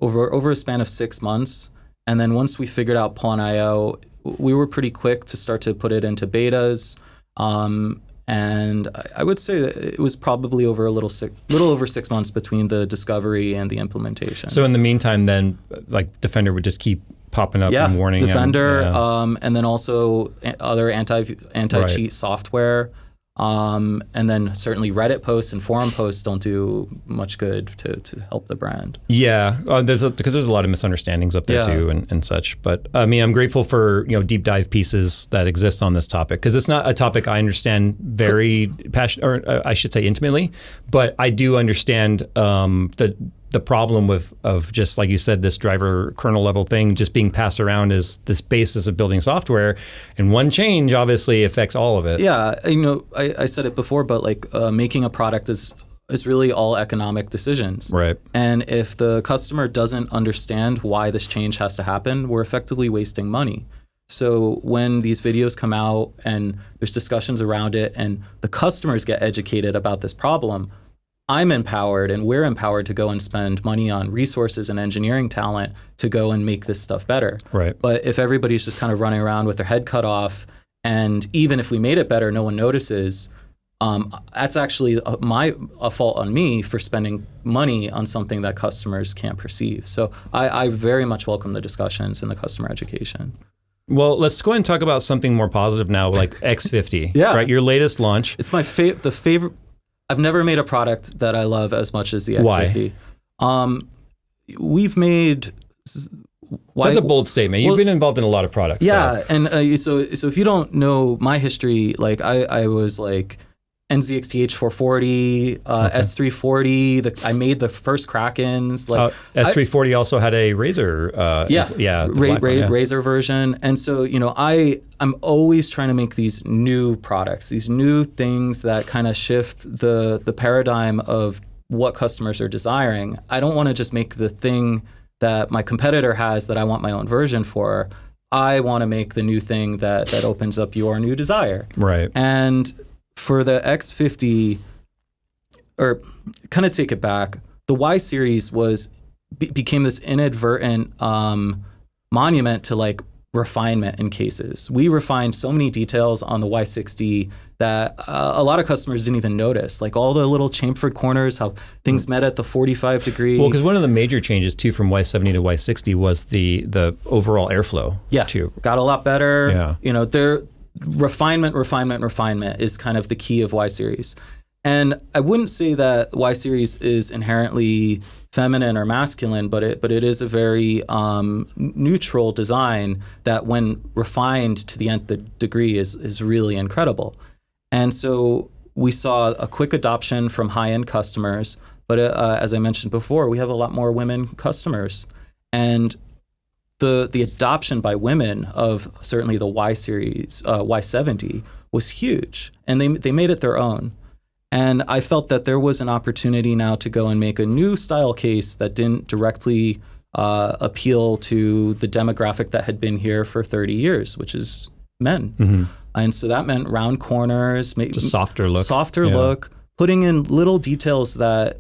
over a span of 6 months. And then once we figured out Pawn.io, we were pretty quick to start to put it into betas. And I would say that it was probably over a little over 6 months between the discovery and the implementation. So in the meantime, then like Defender would just keep popping up and warning Defender, him. And then also other anti-cheat software. And then certainly Reddit posts and forum posts don't do much good to help the brand. Yeah, because there's a lot of misunderstandings up there too and such. But I mean, I'm grateful for deep dive pieces that exist on this topic, because it's not a topic I understand very passionate, or I should say intimately. But I do understand the problem of just like you said, this driver kernel level thing just being passed around as this basis of building software, and one change obviously affects all of it. Yeah, I said it before, but like making a product is really all economic decisions. Right. And if the customer doesn't understand why this change has to happen, we're effectively wasting money. So when these videos come out and there's discussions around it and the customers get educated about this problem, I'm empowered and we're empowered to go and spend money on resources and engineering talent to go and make this stuff better. Right. But if everybody's just kind of running around with their head cut off, and even if we made it better, no one notices, that's actually a fault on me for spending money on something that customers can't perceive. So I very much welcome the discussions and the customer education. Well, let's go ahead and talk about something more positive now, like X50. Yeah. Right. Your latest launch. It's my favorite. I've never made a product that I love as much as the X50. Why? We've made. That's a bold statement. You've been involved in a lot of products. Yeah, and so if you don't know my history, like I was like NZXT H440, S340. I made the first Krakens. Like S340 also had a Razor. Razor version. And so I'm always trying to make these new products, these new things that kind of shift the paradigm of what customers are desiring. I don't want to just make the thing that my competitor has that I want my own version for. I want to make the new thing that opens up your new desire. Right. And for the X50, or kind of take it back, the Y series became this inadvertent monument to like refinement in cases. We refined so many details on the Y60 that a lot of customers didn't even notice, like all the little chamfered corners, how things met at the 45 degree. Well, because one of the major changes too from Y70 to Y60 was the overall airflow. Yeah, too. Got a lot better. Yeah. Their refinement is kind of the key of Y series. And I wouldn't say that Y series is inherently feminine or masculine, but it is a very neutral design that, when refined to the nth degree, is really incredible. And so we saw a quick adoption from high-end customers, but as I mentioned before, we have a lot more women customers, and the adoption by women of certainly the Y series, Y70, was huge, and they made it their own. And I felt that there was an opportunity now to go and make a new style case that didn't directly appeal to the demographic that had been here for 30 years, which is men. Mm-hmm. And so that meant round corners, just softer look, putting in little details that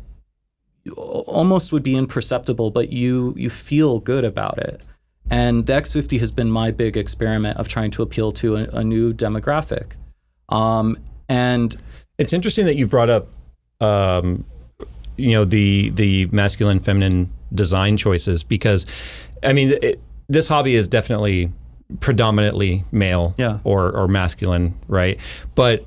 almost would be imperceptible, but you feel good about it. And the X50 has been my big experiment of trying to appeal to a new demographic. And it's interesting that you brought up, the masculine, feminine design choices, because, I mean, this hobby is definitely predominantly male or masculine, right? But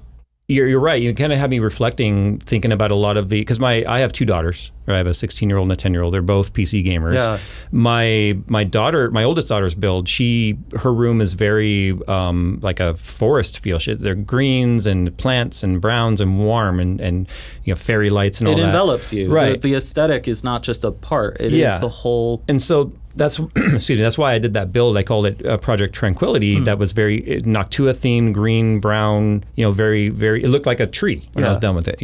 You're right. You kind of have me reflecting, thinking about a lot of because I have two daughters. Right? I have a 16-year-old and a 10-year-old. They're both PC gamers. Yeah. My oldest daughter's build. Her room is very like a forest feel. They're greens and plants and browns and warm and fairy lights and all that. It envelops you. Right. The aesthetic is not just a part. It is the whole. And so that's excuse me. That's why I did that build. I called it Project Tranquility. That was very Noctua themed, green, brown. Very, very. It looked like a tree when I was done with it.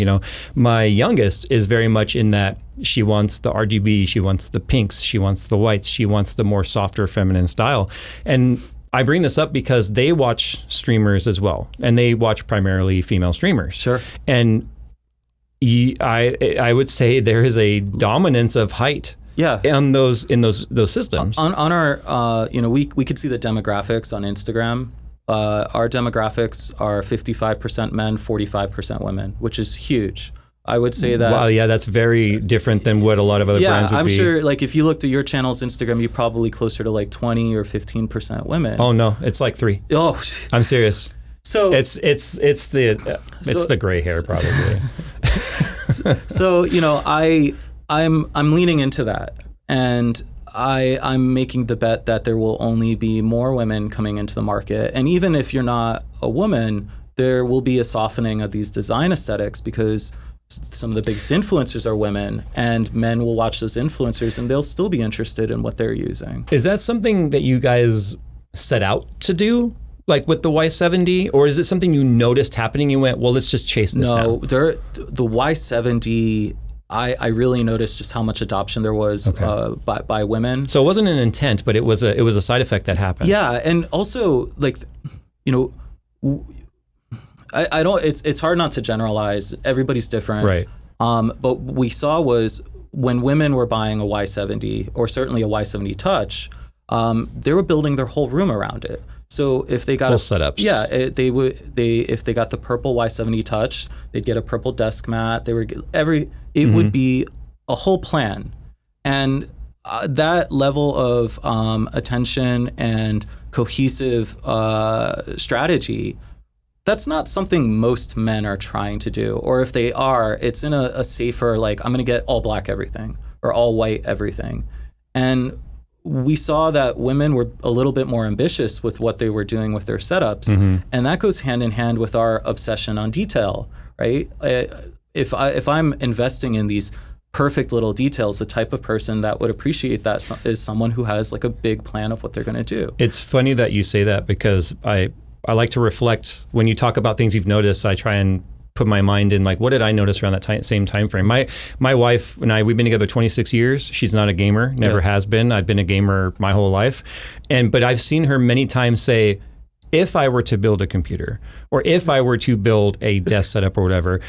My youngest is very much in that. She wants the RGB. She wants the pinks. She wants the whites. She wants the more softer, feminine style. And I bring this up because they watch streamers as well, and they watch primarily female streamers. Sure. And I would say there is a dominance of HYTE. Yeah, in those systems. On our, we could see the demographics on Instagram. Our demographics are 55% men, 45% women, which is huge. I would say that. Wow, yeah, that's very different than what a lot of other brands would be. Yeah, I'm sure. Like if you looked at your channel's Instagram, you're probably closer to like 20 or 15% women. Oh no, it's like 3. Oh, I'm serious. So it's the gray hair probably. So I'm leaning into that, and I'm making the bet that there will only be more women coming into the market. And even if you're not a woman, there will be a softening of these design aesthetics because some of the biggest influencers are women, and men will watch those influencers and they'll still be interested in what they're using. Is that something that you guys set out to do? Like with the Y70, or is it something you noticed happening? You went, well, let's just chase this now. No, the Y70, I really noticed just how much adoption there was by women. So it wasn't an intent, but it was a side effect that happened. Yeah, and also I don't. It's hard not to generalize. Everybody's different, right? But what we saw was when women were buying a Y70 or certainly a Y70 Touch, they were building their whole room around it. So if they got full setups, if they got the purple Y70 Touch, they'd get a purple desk mat. It would be a whole plan, and that level of attention and cohesive strategy. That's not something most men are trying to do. Or if they are, it's in a safer, like, I'm going to get all black everything or all white everything. And we saw that women were a little bit more ambitious with what they were doing with their setups. And that goes hand in hand with our obsession on detail, right? If I'm investing in these perfect little details, the type of person that would appreciate that is someone who has like a big plan of what they're going to do. It's funny that you say that because I like to reflect when you talk about things you've noticed. I try and put my mind in like, what did I notice around that same time frame? My wife and I, we've been together 26 years. She's not a gamer, never has been. I've been a gamer my whole life. But I've seen her many times say, if I were to build a computer or if I were to build a desk setup or whatever,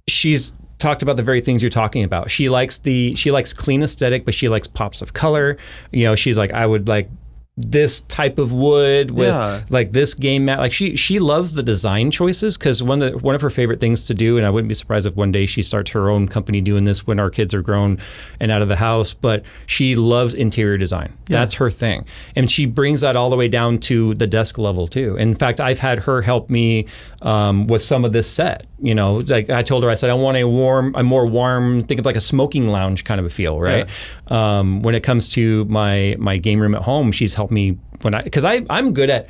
she's talked about the very things you're talking about. She likes clean aesthetic, but she likes pops of color. She's like, I would like this type of wood with like this game mat. Like she loves the design choices because one of her favorite things to do, and I wouldn't be surprised if one day she starts her own company doing this when our kids are grown and out of the house, but she loves interior design. That's her thing. And she brings that all the way down to the desk level too. In fact, I've had her help me with some of this set. Like I told her, I said, I want a more warm, think of like a smoking lounge kind of a feel, right? When it comes to my game room at home, she's helped me because I'm good at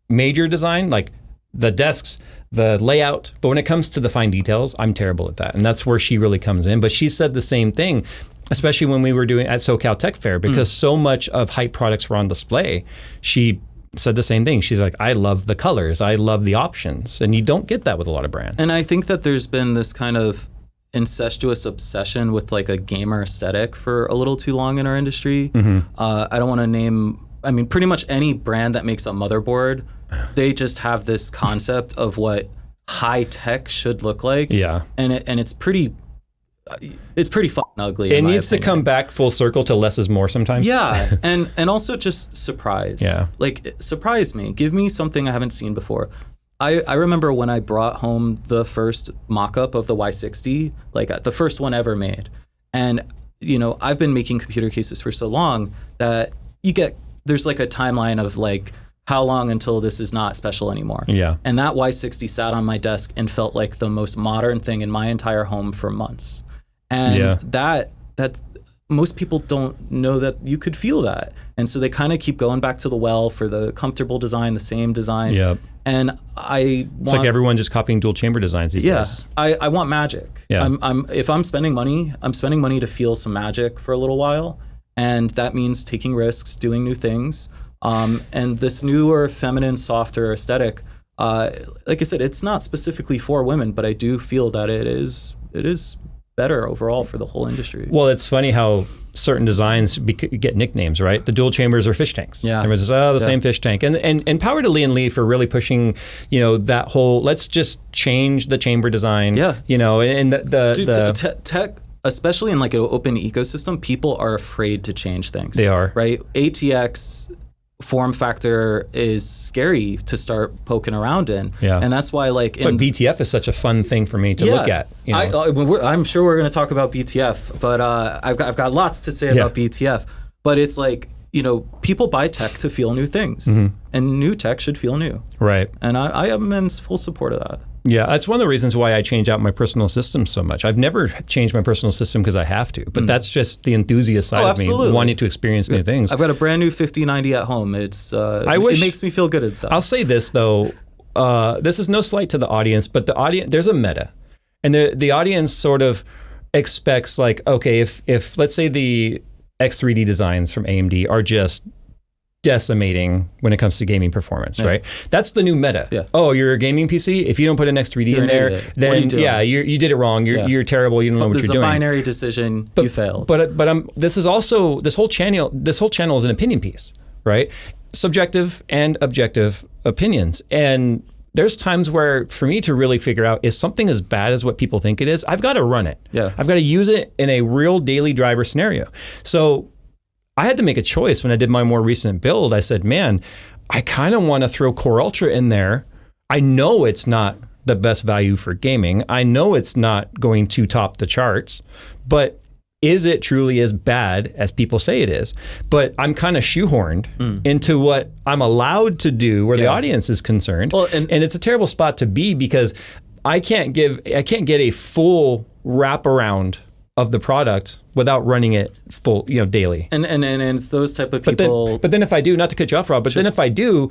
major design, like the desks, the layout, but when it comes to the fine details, I'm terrible at that. And that's where she really comes in. But she said the same thing, especially when we were doing at SoCal Tech Fair, because so much of HYTE products were on display. She said the same thing. She's like, I love the colors. I love the options. And you don't get that with a lot of brands. And I think that there's been this kind of incestuous obsession with like a gamer aesthetic for a little too long in our industry. I don't want to name, pretty much any brand that makes a motherboard, they just have this concept of what high tech should look like. Yeah. And it's pretty fucking ugly. It needs to come back full circle to less is more sometimes. Yeah. and also just surprise. Yeah. Like surprise me. Give me something I haven't seen before. I remember when I brought home the first mock-up of the Y60, like the first one ever made. And, I've been making computer cases for so long that there's like a timeline of like how long until this is not special anymore? Yeah. And that Y60 sat on my desk and felt like the most modern thing in my entire home for months. And that most people don't know that you could feel that. And so they kind of keep going back to the well for the comfortable design, the same design. Yep. And it's like everyone just copying dual chamber designs these days. I want magic. Yeah. If I'm spending money to feel some magic for a little while. And that means taking risks, doing new things. And this newer, feminine, softer aesthetic, like I said, it's not specifically for women, but I do feel that it is better overall for the whole industry. Well, it's funny how certain designs get nicknames, right? The dual chambers are fish tanks. Yeah. Everyone says, the same fish tank. And power to Lee and Lee for really pushing, that whole, let's just change the chamber design. Yeah. And tech, especially in like an open ecosystem, people are afraid to change things. They are. Right? ATX form factor is scary to start poking around in. Yeah. And that's why so BTF is such a fun thing for me to look at. I'm sure we're going to talk about BTF, but I've got lots to say about BTF. But it's like, people buy tech to feel new things, and new tech should feel new. Right. And I am in full support of that. Yeah, that's one of the reasons why I change out my personal system so much. I've never changed my personal system because I have to, but that's just the enthusiast side of me wanting to experience new things. I've got a brand new 5090 at home. It makes me feel good inside. I'll say this though, this is no slight to the audience, but the audience, there's a meta, and the audience sort of expects like, okay, if let's say the X3D designs from AMD are just decimating when it comes to gaming performance, right? That's the new meta. Yeah. Oh, you're a gaming PC? If you don't put an X3D in there, then you did it wrong. You're terrible. You don't know what you're doing. This is a binary decision. You failed. But this whole channel is an opinion piece, right? Subjective and objective opinions. And there's times where for me to really figure out, is something as bad as what people think it is? I've got to run it. Yeah. I've got to use it in a real daily driver scenario. So I had to make a choice when I did my more recent build. I said, man, I kind of want to throw Core Ultra in there. I know it's not the best value for gaming. I know it's not going to top the charts, but is it truly as bad as people say it is? But I'm kind of shoehorned into what I'm allowed to do where the audience is concerned. Well, and it's a terrible spot to be because I can't get a full wraparound of the product without running it full, daily. And it's those type of people. But then if I do, not to cut you off, Rob, but then if I do,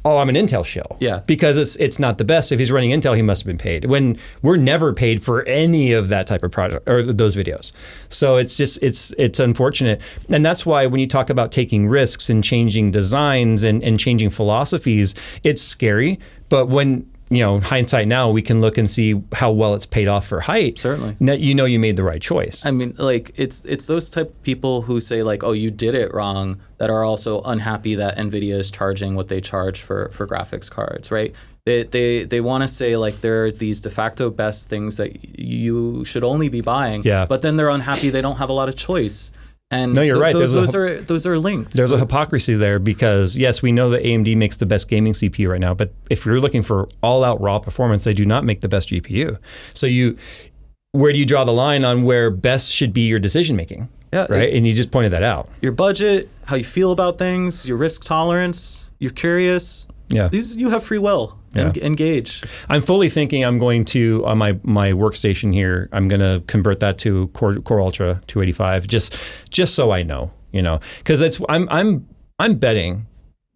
I'm an Intel shill. Yeah. Because it's not the best. If he's running Intel, he must have been paid. When we're never paid for any of that type of product or those videos. So it's just, it's unfortunate. And that's why when you talk about taking risks and changing designs and changing philosophies, it's scary. But when, hindsight now, we can look and see how well it's paid off for HYTE. Certainly. Now, you made the right choice. I mean, like, it's those type of people who say, like, oh, you did it wrong, that are also unhappy that NVIDIA is charging what they charge for graphics cards, right? They want to say, like, there are these de facto best things that you should only be buying, but then they're unhappy they don't have a lot of choice. And no, you're right. Those are linked. There's a hypocrisy there because, yes, we know that AMD makes the best gaming CPU right now, but if you're looking for all-out raw performance, they do not make the best GPU. So where do you draw the line on where best should be your decision-making? Yeah, right? And you just pointed that out. Your budget, how you feel about things, your risk tolerance, you're curious. Yeah. You have free will. Engage. I'm fully thinking I'm going to, on my workstation here, I'm going to convert that to Core Ultra 285 just so I know, because I'm betting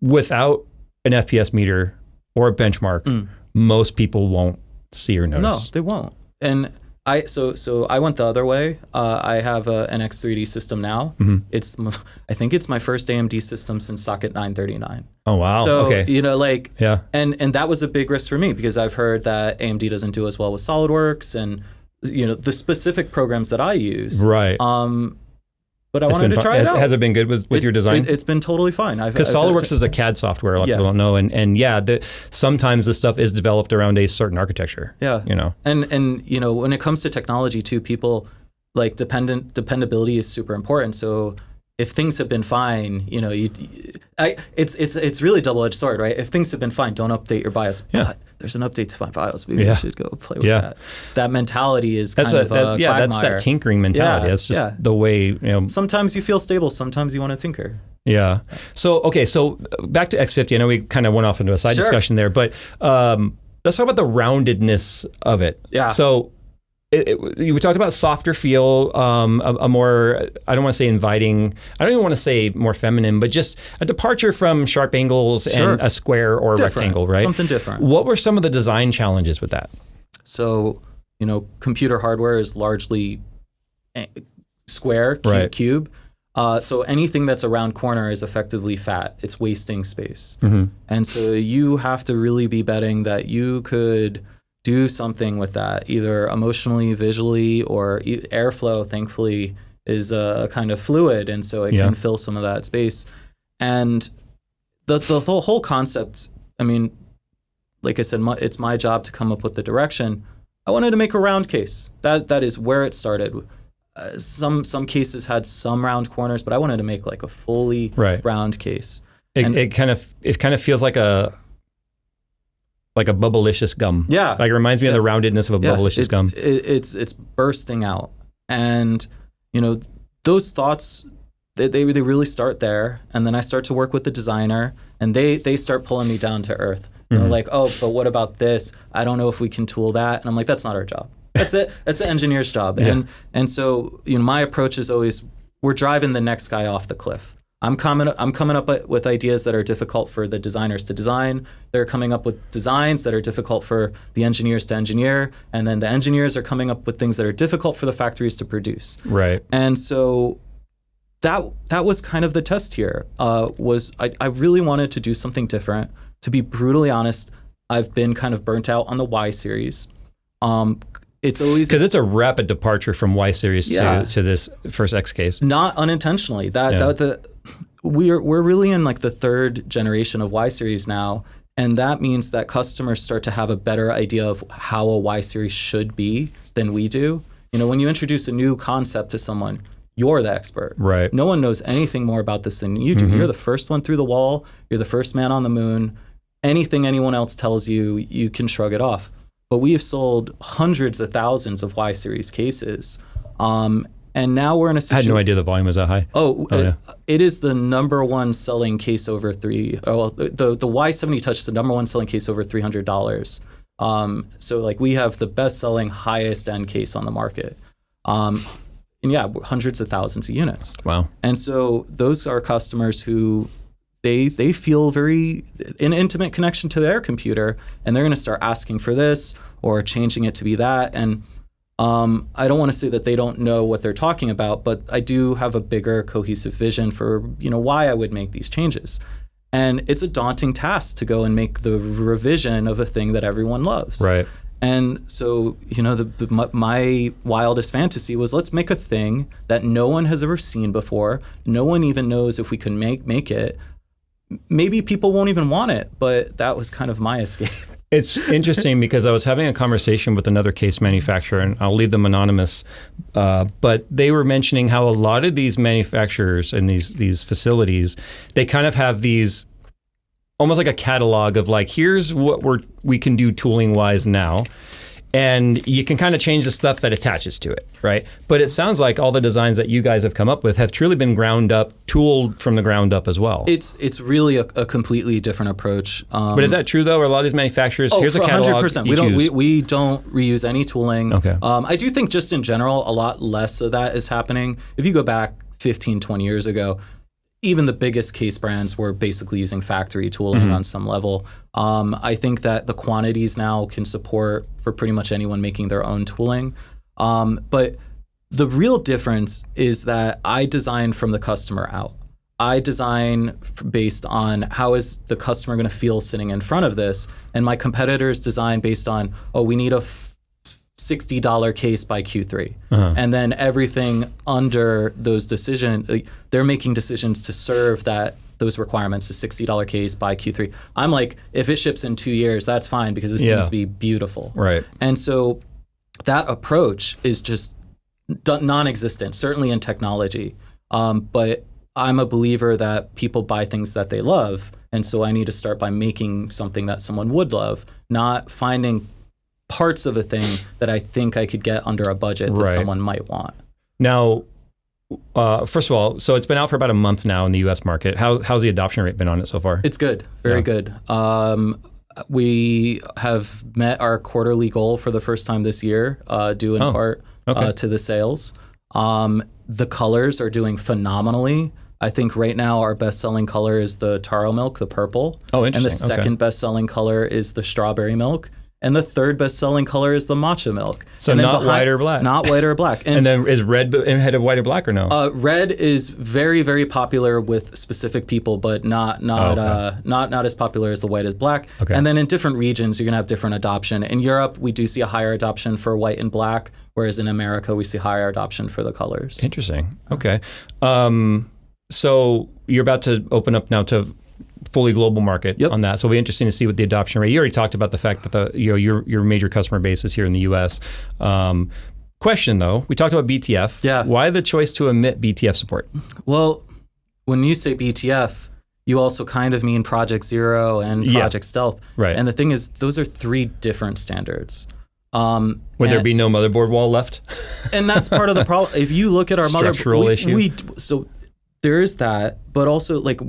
without an FPS meter or a benchmark, most people won't see or notice. No, they won't. And I went the other way. I have an X3D system now. I think it's my first AMD system since socket 939. Oh wow! So okay. and that was a big risk for me because I've heard that AMD doesn't do as well with SolidWorks and the specific programs that I use. Right. But I wanted to try it out. Has it been good with your design? It's been totally fine. Because SolidWorks is a CAD software. A lot of people don't know, and sometimes this stuff is developed around a certain architecture. Yeah. And when it comes to technology too, people like dependability is super important. So if things have been fine, it's really double-edged sword, right? If things have been fine, don't update your BIOS. Yeah. there's an update to my files. Maybe we should go play with that. That mentality is that's kind of a quagmire. That's that tinkering mentality. That's just the way, Sometimes you feel stable, sometimes you want to tinker. Yeah. So back to X50. I know we kind of went off into a side discussion there, but let's talk about the roundedness of it. Yeah. So we talked about softer feel, a more, I don't want to say inviting, I don't even want to say more feminine, but just a departure from sharp angles and a square or a rectangle, right? Something different. What were some of the design challenges with that? So, computer hardware is largely square, cube. So anything that's a round corner is effectively fat. It's wasting space. Mm-hmm. And so you have to really be betting that you could do something with that, either emotionally, visually, or airflow, thankfully, is a kind of fluid, and so it can fill some of that space. And the whole concept, I mean, like I said, it's my job to come up with the direction. I wanted to make a round case. That is where it started. Some cases had some round corners, but I wanted to make like a fully round case. It kind of feels like a bubblicious gum. Yeah. Like it reminds me of the roundedness of a bubblicious gum. It's bursting out. And, those thoughts, they really start there. And then I start to work with the designer, and they start pulling me down to earth. Mm-hmm. Like, oh, but what about this? I don't know if we can tool that. And I'm like, that's not our job. That's it. That's the engineer's job. Yeah. And so, my approach is always, we're driving the next guy off the cliff. I'm coming up with ideas that are difficult for the designers to design. They're coming up with designs that are difficult for the engineers to engineer, and then the engineers are coming up with things that are difficult for the factories to produce. Right. And so that was kind of the test here. I really wanted to do something different. To be brutally honest, I've been kind of burnt out on the Y series. It's always because it's a rapid departure from Y series to this first X case. Not unintentionally. We're really in like the third generation of Y series now, and that means that customers start to have a better idea of how a Y series should be than we do. When you introduce a new concept to someone, you're the expert. Right. No one knows anything more about this than you do. Mm-hmm. You're the first one through the wall. You're the first man on the moon. Anything anyone else tells you, you can shrug it off. But we have sold hundreds of thousands of Y series cases. And now we're in a situation. I had no idea the volume was that high. It is the number one selling case over the Y70 Touch is the number one selling case over $300. So like we have the best selling highest end case on the market. And hundreds of thousands of units. Wow. And so those are customers who they feel an intimate connection to their computer, and they're going to start asking for this or changing it to be that. And I don't want to say that they don't know what they're talking about, but I do have a bigger cohesive vision for why I would make these changes. And it's a daunting task to go and make the revision of a thing that everyone loves. Right. And so, my wildest fantasy was, let's make a thing that no one has ever seen before. No one even knows if we can make it. Maybe people won't even want it, but that was kind of my escape. It's interesting because I was having a conversation with another case manufacturer, and I'll leave them anonymous, but they were mentioning how a lot of these manufacturers and these facilities, they kind of have these almost like a catalog of like, here's what we can do tooling wise now. And you can kind of change the stuff that attaches to it, right? But it sounds like all the designs that you guys have come up with have truly been ground up, tooled from the ground up as well. It's really a completely different approach. But is that true though? Or a lot of these manufacturers, here's a catalog. 100%. We don't reuse any tooling. Okay. I do think just in general, a lot less of that is happening. If you go back 15, 20 years ago, even the biggest case brands were basically using factory tooling on some level. I think that the quantities now can support for pretty much anyone making their own tooling. But the real difference is that I design from the customer out. I design based on how is the customer going to feel sitting in front of this, and my competitors design based on, we need a $60 case by Q3. And then everything under those decisions, they're making decisions to serve those requirements, a $60 case by Q3. I'm like, if it ships in 2 years, that's fine because this needs to be beautiful. Right. And so that approach is just non-existent, certainly in technology. But I'm a believer that people buy things that they love, And so I need to start by making something that someone would love, not finding parts of a thing that I think I could get under a budget that someone might want. Now, first of all, so it's been out for about a month now in the U.S. market. How's the adoption rate been on it so far? It's good, very good. We have met our quarterly goal for the first time this year, due in part to the sales. The colors are doing phenomenally. I think right now our best-selling color is the taro milk, the purple. Oh, interesting. And the second best-selling color is the strawberry milk. And the third best-selling color is the matcha milk. So not white or black. Not white or black. And then is red ahead of white or black or no? Red is very, very popular with specific people, but not as popular as the white is black. Okay. And then in different regions, you're gonna have different adoption. In Europe, we do see a higher adoption for white and black, whereas in America, we see higher adoption for the colors. Interesting. Okay. So you're about to open up now to fully global market on that. So it'll be interesting to see what the adoption rate. You already talked about the fact that your major customer base is here in the US. Question though, we talked about BTF. Yeah. Why the choice to omit BTF support? Well, when you say BTF, you also kind of mean Project Zero and Project Stealth. Right. And the thing is, those are 3 different standards. Would there be no motherboard wall left? And that's part of the problem. If you look at our structural issue. So there is that, but also like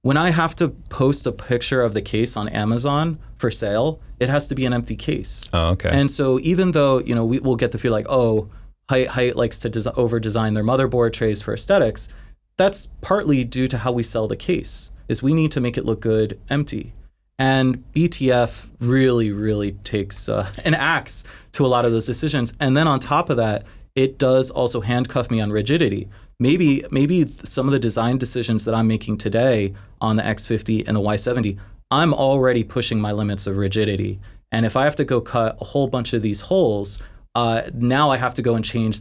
when I have to post a picture of the case on Amazon for sale, it has to be an empty case. Oh, okay. And so even though, we'll get the feel like, oh, HYTE likes to over-design their motherboard trays for aesthetics, that's partly due to how we sell the case, is we need to make it look good empty. And BTF really, really takes an axe to a lot of those decisions. And then on top of that, it does also handcuff me on rigidity. Maybe some of the design decisions that I'm making today on the X50 and the Y70, I'm already pushing my limits of rigidity. And if I have to go cut a whole bunch of these holes, now I have to go and change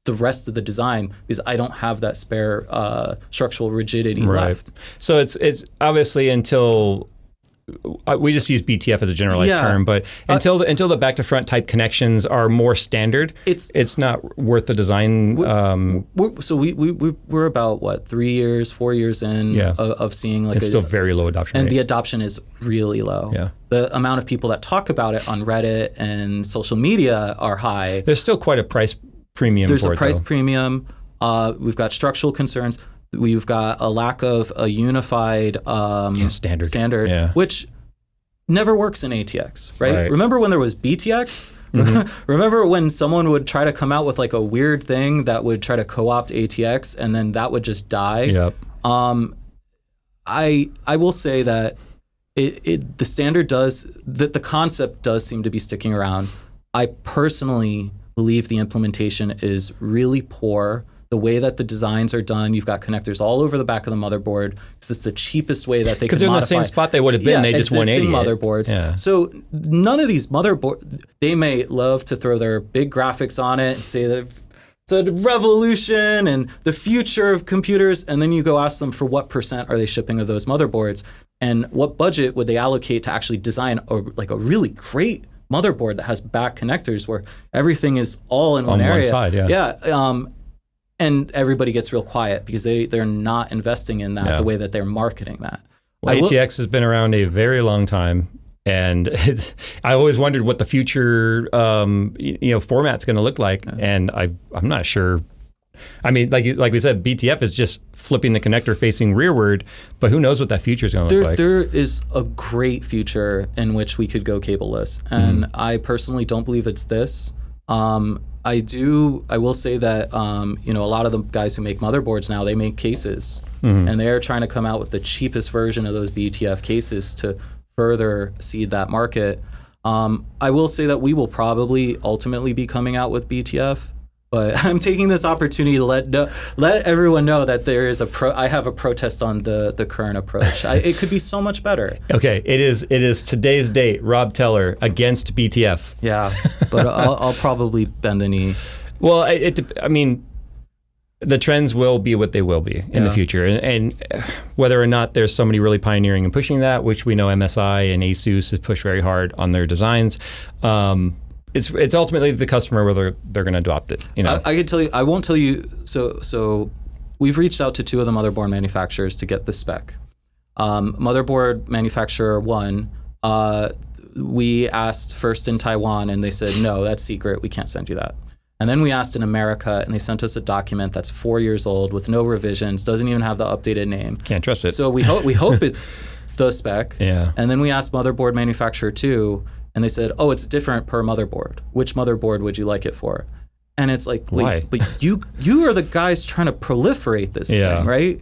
the rest of the design because I don't have that spare structural rigidity left. So it's obviously until we just use BTF as a generalized term, but until the back to front type connections are more standard, it's not worth the design. We're about 3 years, 4 years in of seeing like it's still very low adoption and rate. The adoption is really low. Yeah. The amount of people that talk about it on Reddit and social media are high. There's still quite a price premium. There's a price premium. We've got structural concerns. We've got a lack of a unified standard, which never works in ATX, right? Remember when there was BTX? Mm-hmm. Remember when someone would try to come out with like a weird thing that would try to co-opt ATX and then that would just die? Yep. I will say that the standard the concept does seem to be sticking around. I personally believe the implementation is really poor. The way that the designs are done, you've got connectors all over the back of the motherboard because it's the cheapest way that they can modify. Because they're in the same spot they would have been, they just 180 motherboards. Yeah. So none of these motherboards, they may love to throw their big graphics on it and say that it's a revolution and the future of computers, and then you go ask them for what % are they shipping of those motherboards and what budget would they allocate to actually design a really great motherboard that has back connectors where everything is all in one area. On one side, and everybody gets real quiet because they're not investing in that the way that they're marketing that. Well, ATX has been around a very long time, and I always wondered what the future format's going to look like, and I'm not sure. I mean, like we said, BTF is just flipping the connector facing rearward, but who knows what that future is going to look like? There is a great future in which we could go cableless, and I personally don't believe it's this. I will say that, a lot of the guys who make motherboards now, they make cases and they're trying to come out with the cheapest version of those BTF cases to further seed that market. I will say that we will probably ultimately be coming out with BTF, but I'm taking this opportunity to let everyone know that there is I have a protest on the current approach. It could be so much better. Okay, it is today's date. Rob Teller against BTF. Yeah, but I'll probably bend the knee. Well, I mean, the trends will be what they will be in the future, and whether or not there's somebody really pioneering and pushing that, which we know MSI and ASUS has pushed very hard on their designs. It's ultimately the customer whether they're going to adopt it. I could tell you. I won't tell you. So we've reached out to 2 of the motherboard manufacturers to get the spec. Motherboard manufacturer one, we asked first in Taiwan, and they said, no, that's secret. We can't send you that. And then we asked in America, and they sent us a document that's 4 years old with no revisions, doesn't even have the updated name. Can't trust it. So we hope it's the spec. Yeah. And then we asked motherboard manufacturer 2, and they said, oh, it's different per motherboard. Which motherboard would you like it for? And it's like, wait, why? But you are the guys trying to proliferate this thing, right?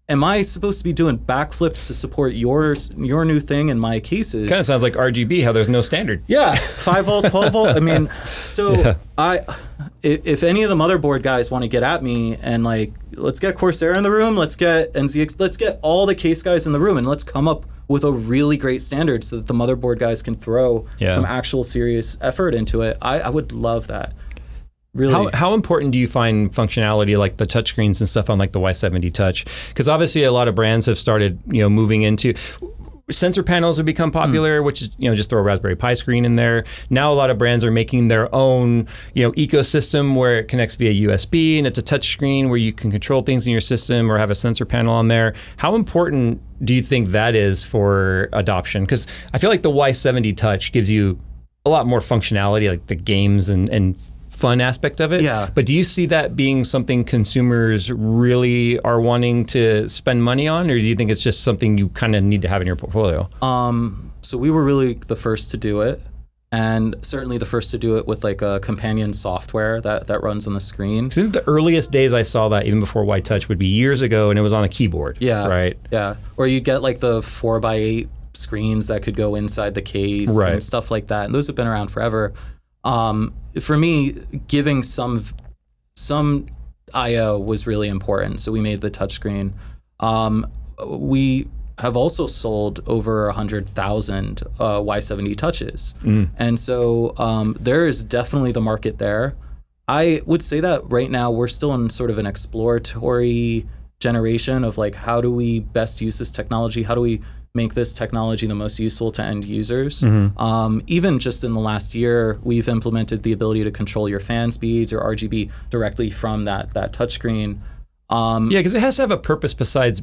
Am I supposed to be doing backflips to support your new thing in my cases? Kind of sounds like RGB, how there's no standard. Yeah, 5 volt, 12 volt. I mean, so if any of the motherboard guys want to get at me and like, let's get Corsair in the room, let's get NZX, let's get all the case guys in the room, and let's come up with a really great standard so that the motherboard guys can throw some actual serious effort into it. I would love that. Really. How important do you find functionality like the touchscreens and stuff on like the Y70 Touch? Because obviously a lot of brands have started, moving into sensor panels have become popular, which is, just throw a Raspberry Pi screen in there. Now a lot of brands are making their own, ecosystem where it connects via USB and it's a touch screen where you can control things in your system or have a sensor panel on there. How important do you think that is for adoption? Because I feel like the Y70 Touch gives you a lot more functionality, like the games and fun aspect of it. Yeah. But do you see that being something consumers really are wanting to spend money on, or do you think it's just something you kind of need to have in your portfolio? So we were really the first to do it, and certainly the first to do it with like a companion software that runs on the screen. I think the earliest days I saw that, even before White Touch, would be years ago, and it was on a keyboard. Yeah. Right. Yeah. Or you get like the 4x8 screens that could go inside the case and stuff like that, and those have been around forever. For me, giving some I/O was really important, so we made the touchscreen. We have also sold over 100,000 Y70 touches, and so there is definitely the market there. I would say that right now we're still in sort of an exploratory generation of like, how do we best use this technology? How do we make this technology the most useful to end users? Even just in the last year, we've implemented the ability to control your fan speeds or RGB directly from that touchscreen. Because it has to have a purpose besides,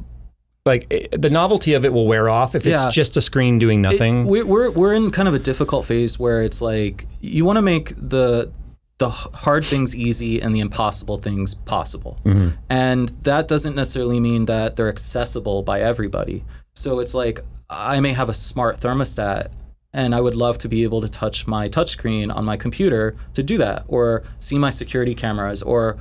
like, the novelty of it will wear off if it's just a screen doing nothing. We're in kind of a difficult phase where it's like, you want to make the hard things easy and the impossible things possible. And that doesn't necessarily mean that they're accessible by everybody. So it's like, I may have a smart thermostat and I would love to be able to touch my touchscreen on my computer to do that, or see my security cameras, or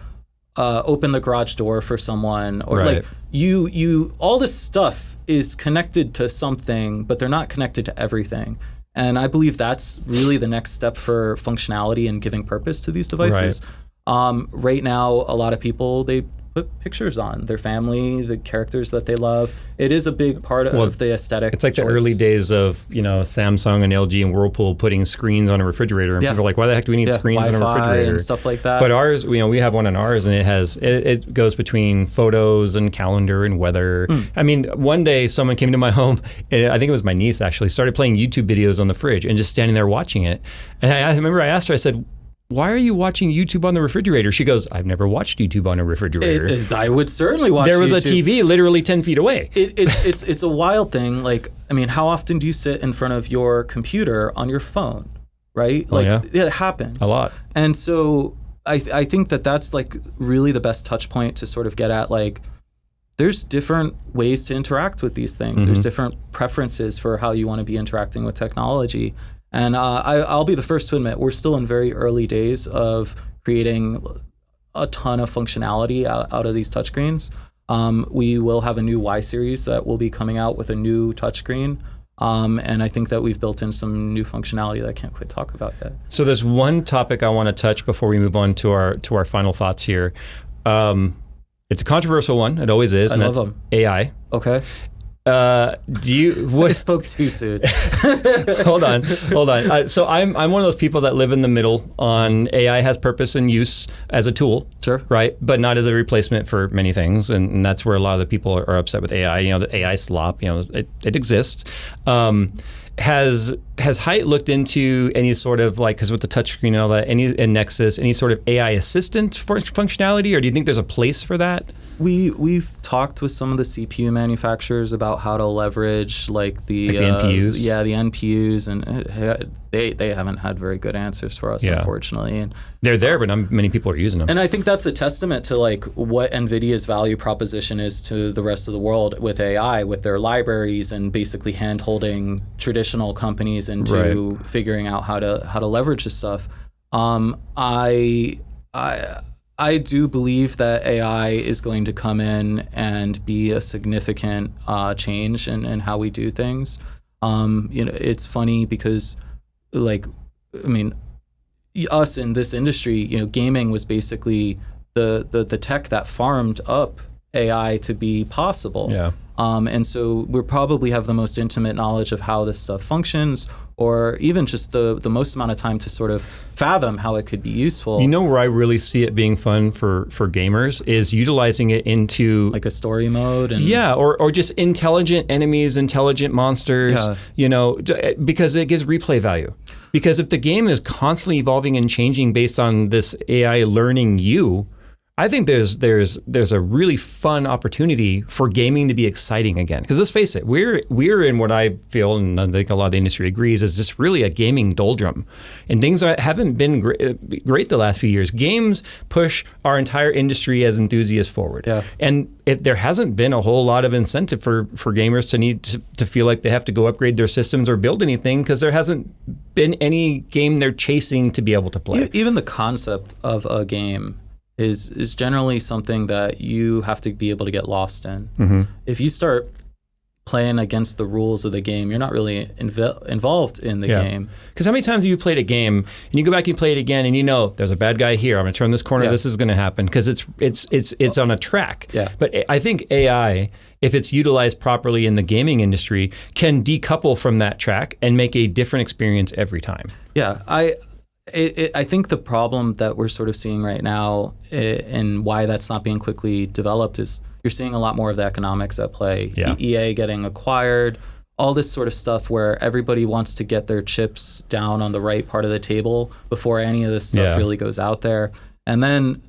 open the garage door for someone, or like you all this stuff is connected to something, but they're not connected to everything. And I believe that's really the next step for functionality and giving purpose to these devices. Right now, a lot of people, they put pictures on their family, the characters that they love. It is a big part of the aesthetic. It's like the early days of, Samsung and LG and Whirlpool putting screens on a refrigerator, and people are like, why the heck do we need screens on a refrigerator and stuff like that? But ours, we have one on ours, and it goes between photos and calendar and weather. I mean, one day someone came to my home, and I think it was my niece actually, started playing YouTube videos on the fridge and just standing there watching it. And I remember I asked her, I said, why are you watching YouTube on the refrigerator? She goes, I've never watched YouTube on a refrigerator. I would certainly watch There was YouTube. a TV literally 10 feet away. It's a wild thing. Like, I mean, how often do you sit in front of your computer on your phone, right? Like, it happens. A lot. And so I think that's like really the best touch point to sort of get at, like, there's different ways to interact with these things. There's different preferences for how you want to be interacting with technology. And I'll be the first to admit, we're still in very early days of creating a ton of functionality out of these touchscreens. We will have a new Y series that will be coming out with a new touchscreen. And I think that we've built in some new functionality that I can't quite talk about yet. So there's one topic I want to touch before we move on to our final thoughts here. It's a controversial one. It always is. I love them. AI. Okay. I spoke too soon. Hold on. So I'm one of those people that live in the middle on AI has purpose and use as a tool, right? But not as a replacement for many things, and that's where a lot of the people are upset with AI. The AI slop. It exists. Has HYTE looked into any sort of, like, because with the touchscreen and all that, and Nexus, any sort of AI assistant functionality, or do you think there's a place for that? We've talked with some of the CPU manufacturers about how to leverage like the NPUs. Yeah, the NPUs, and they haven't had very good answers for us, unfortunately. And they're there, but not many people are using them. And I think that's a testament to like what NVIDIA's value proposition is to the rest of the world with AI, with their libraries, and basically hand-holding traditional companies into figuring out how to leverage this stuff. I do believe that AI is going to come in and be a significant change in how we do things. It's funny because, like, I mean, us in this industry, gaming was basically the tech that farmed up AI to be possible. Yeah. And so we probably have the most intimate knowledge of how this stuff functions, or even just the most amount of time to sort of fathom how it could be useful. Where I really see it being fun for gamers is utilizing it into like a story mode. And or just intelligent enemies, intelligent monsters, because it gives replay value. Because if the game is constantly evolving and changing based on this AI learning you, I think there's a really fun opportunity for gaming to be exciting again. Because let's face it, we're in what I feel, and I think a lot of the industry agrees, is just really a gaming doldrum, and things haven't been great the last few years. Games push our entire industry as enthusiasts forward, and there hasn't been a whole lot of incentive for gamers to need to feel like they have to go upgrade their systems or build anything, because there hasn't been any game they're chasing to be able to play. Even the concept of a game is generally something that you have to be able to get lost in. Mm-hmm. If you start playing against the rules of the game, you're not really involved in the game. Because how many times have you played a game and you go back and you play it again and there's a bad guy here, I'm going to turn this corner, this is going to happen, because it's on a track. But I think AI, if it's utilized properly in the gaming industry, can decouple from that track and make a different experience every time. I think the problem that we're sort of seeing right now, and why that's not being quickly developed, is you're seeing a lot more of the economics at play. EA getting acquired, all this sort of stuff where everybody wants to get their chips down on the right part of the table before any of this stuff really goes out there. And then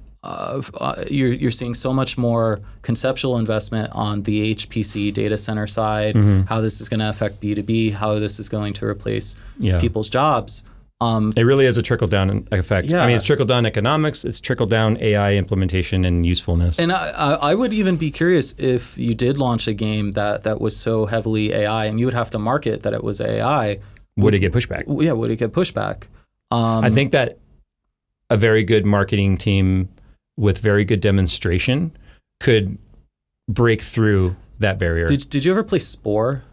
you're seeing so much more conceptual investment on the HPC data center side, how this is going to affect B2B, how this is going to replace people's jobs. It really is a trickle-down effect. I mean, it's trickle-down economics, it's trickle-down AI implementation and usefulness. And I would even be curious if you did launch a game that was so heavily AI, and you would have to market that it was AI. Would it get pushback? Yeah, would it get pushback? I think that a very good marketing team with very good demonstration could break through that barrier. Did you ever play Spore?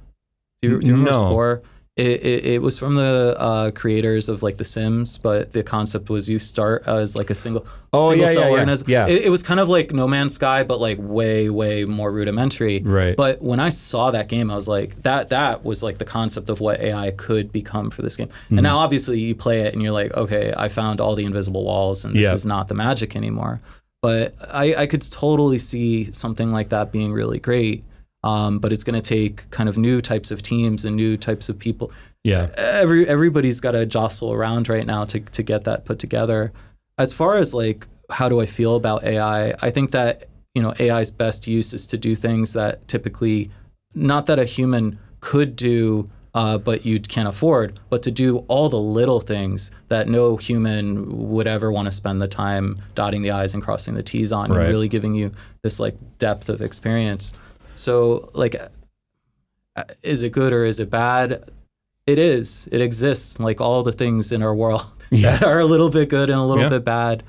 Do you remember Spore? It was from the creators of like The Sims, but the concept was you start as like a single cell organism. It was kind of like No Man's Sky, but like way more rudimentary. Right. But when I saw that game, I was like, that was like the concept of what AI could become for this game. And now obviously you play it and you're like, okay, I found all the invisible walls, and this is not the magic anymore. But I could totally see something like that being really great. But it's going to take kind of new types of teams and new types of people. Everybody's got to jostle around right now to get that put together. As far as like, how do I feel about AI? I think that, AI's best use is to do things that typically, not that a human could do, but you can't afford, but to do all the little things that no human would ever want to spend the time dotting the I's and crossing the T's on, and really giving you this like depth of experience. So, like, is it good or is it bad? It is. It exists, like all the things in our world that are a little bit good and a little bit bad.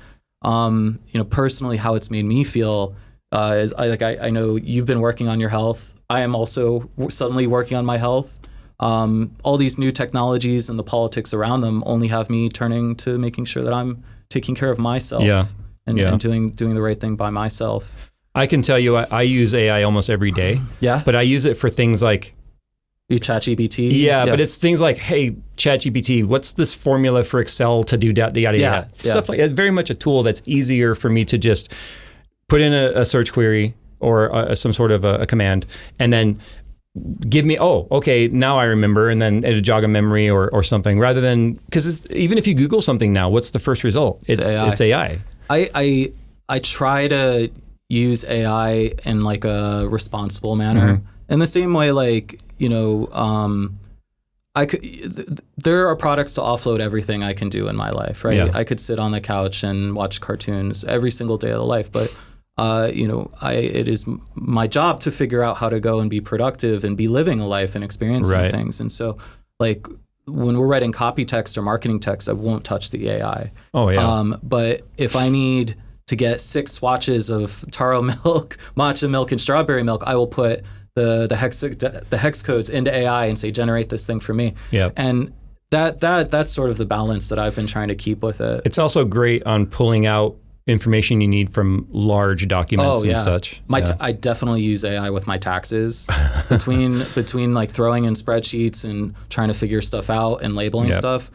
Personally, how it's made me feel is I know you've been working on your health. I am also suddenly working on my health. All these new technologies and the politics around them only have me turning to making sure that I'm taking care of myself and doing the right thing by myself. I can tell you, I use AI almost every day. But I use it for things like ChatGPT. But it's things like, hey, ChatGPT, what's this formula for Excel to do yada. Stuff like it's very much a tool that's easier for me to just put in a search query or some sort of a command, and then give me, now I remember, and then it'll jog a memory or something, rather than, because even if you Google something now, what's the first result? It's AI. I try to use AI in like a responsible manner. In the same way, like, you know, there are products to offload everything I can do in my life, right? Yeah. I could sit on the couch and watch cartoons every single day of the life, but you know, it is my job to figure out how to go and be productive and be living a life and experiencing things. And so, like, when we're writing copy text or marketing text, I won't touch the AI. Oh yeah. But if I need to get 6 swatches of taro milk, matcha milk, and strawberry milk, I will put the hex codes into AI and say, generate this thing for me. Yeah. And that's sort of the balance that I've been trying to keep with it. It's also great on pulling out information you need from large documents and such. I definitely use AI with my taxes between like throwing in spreadsheets and trying to figure stuff out and labeling stuff.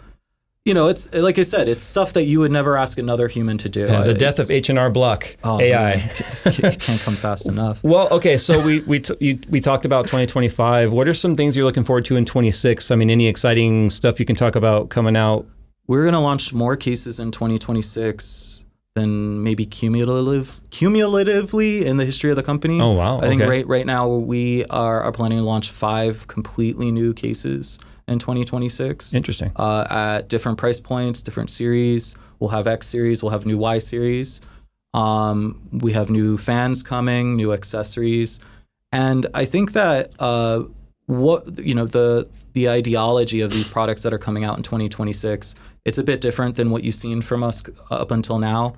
You know, it's like I said, it's stuff that you would never ask another human to do. The death of H&R Block, AI. It can't come fast enough. Well, okay, so we talked about 2025. What are some things you're looking forward to in 26? I mean, any exciting stuff you can talk about coming out? We're going to launch more cases in 2026 than maybe cumulatively in the history of the company. Oh, wow. I think right now we are planning to launch 5 completely new cases in 2026. Interesting. At different price points, different series. We'll have X series, we'll have new Y series. We have new fans coming, new accessories. And I think that the ideology of these products that are coming out in 2026, it's a bit different than what you've seen from us up until now.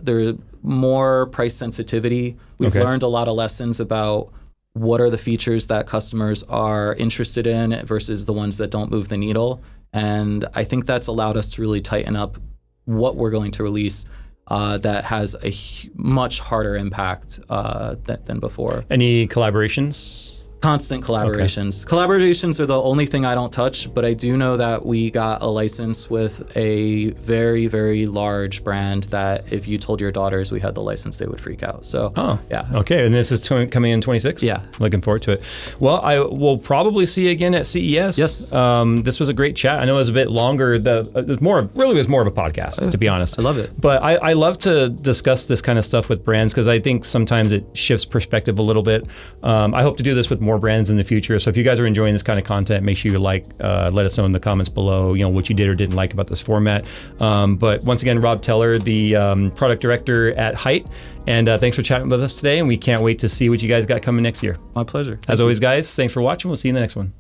There's more price sensitivity. We've learned a lot of lessons about what are the features that customers are interested in versus the ones that don't move the needle. And I think that's allowed us to really tighten up what we're going to release that has a much harder impact than before. Any collaborations? Constant collaborations. Collaborations are the only thing I don't touch, but I do know that we got a license with a very, very large brand that if you told your daughters we had the license, they would freak out. So, yeah. Okay, and this is coming in 26? Yeah. Looking forward to it. Well, I will probably see you again at CES. Yes. This was a great chat. I know it was a bit longer. It was more of a podcast, to be honest. I love it. But I love to discuss this kind of stuff with brands because I think sometimes it shifts perspective a little bit. I hope to do this with more brands in the future. So if you guys are enjoying this kind of content, make sure you let us know in the comments below, what you did or didn't like about this format. But once again, Rob Teller, the product director at HYTE, and thanks for chatting with us today. And we can't wait to see what you guys got coming next year. My pleasure. As always, guys, thanks for watching. We'll see you in the next one.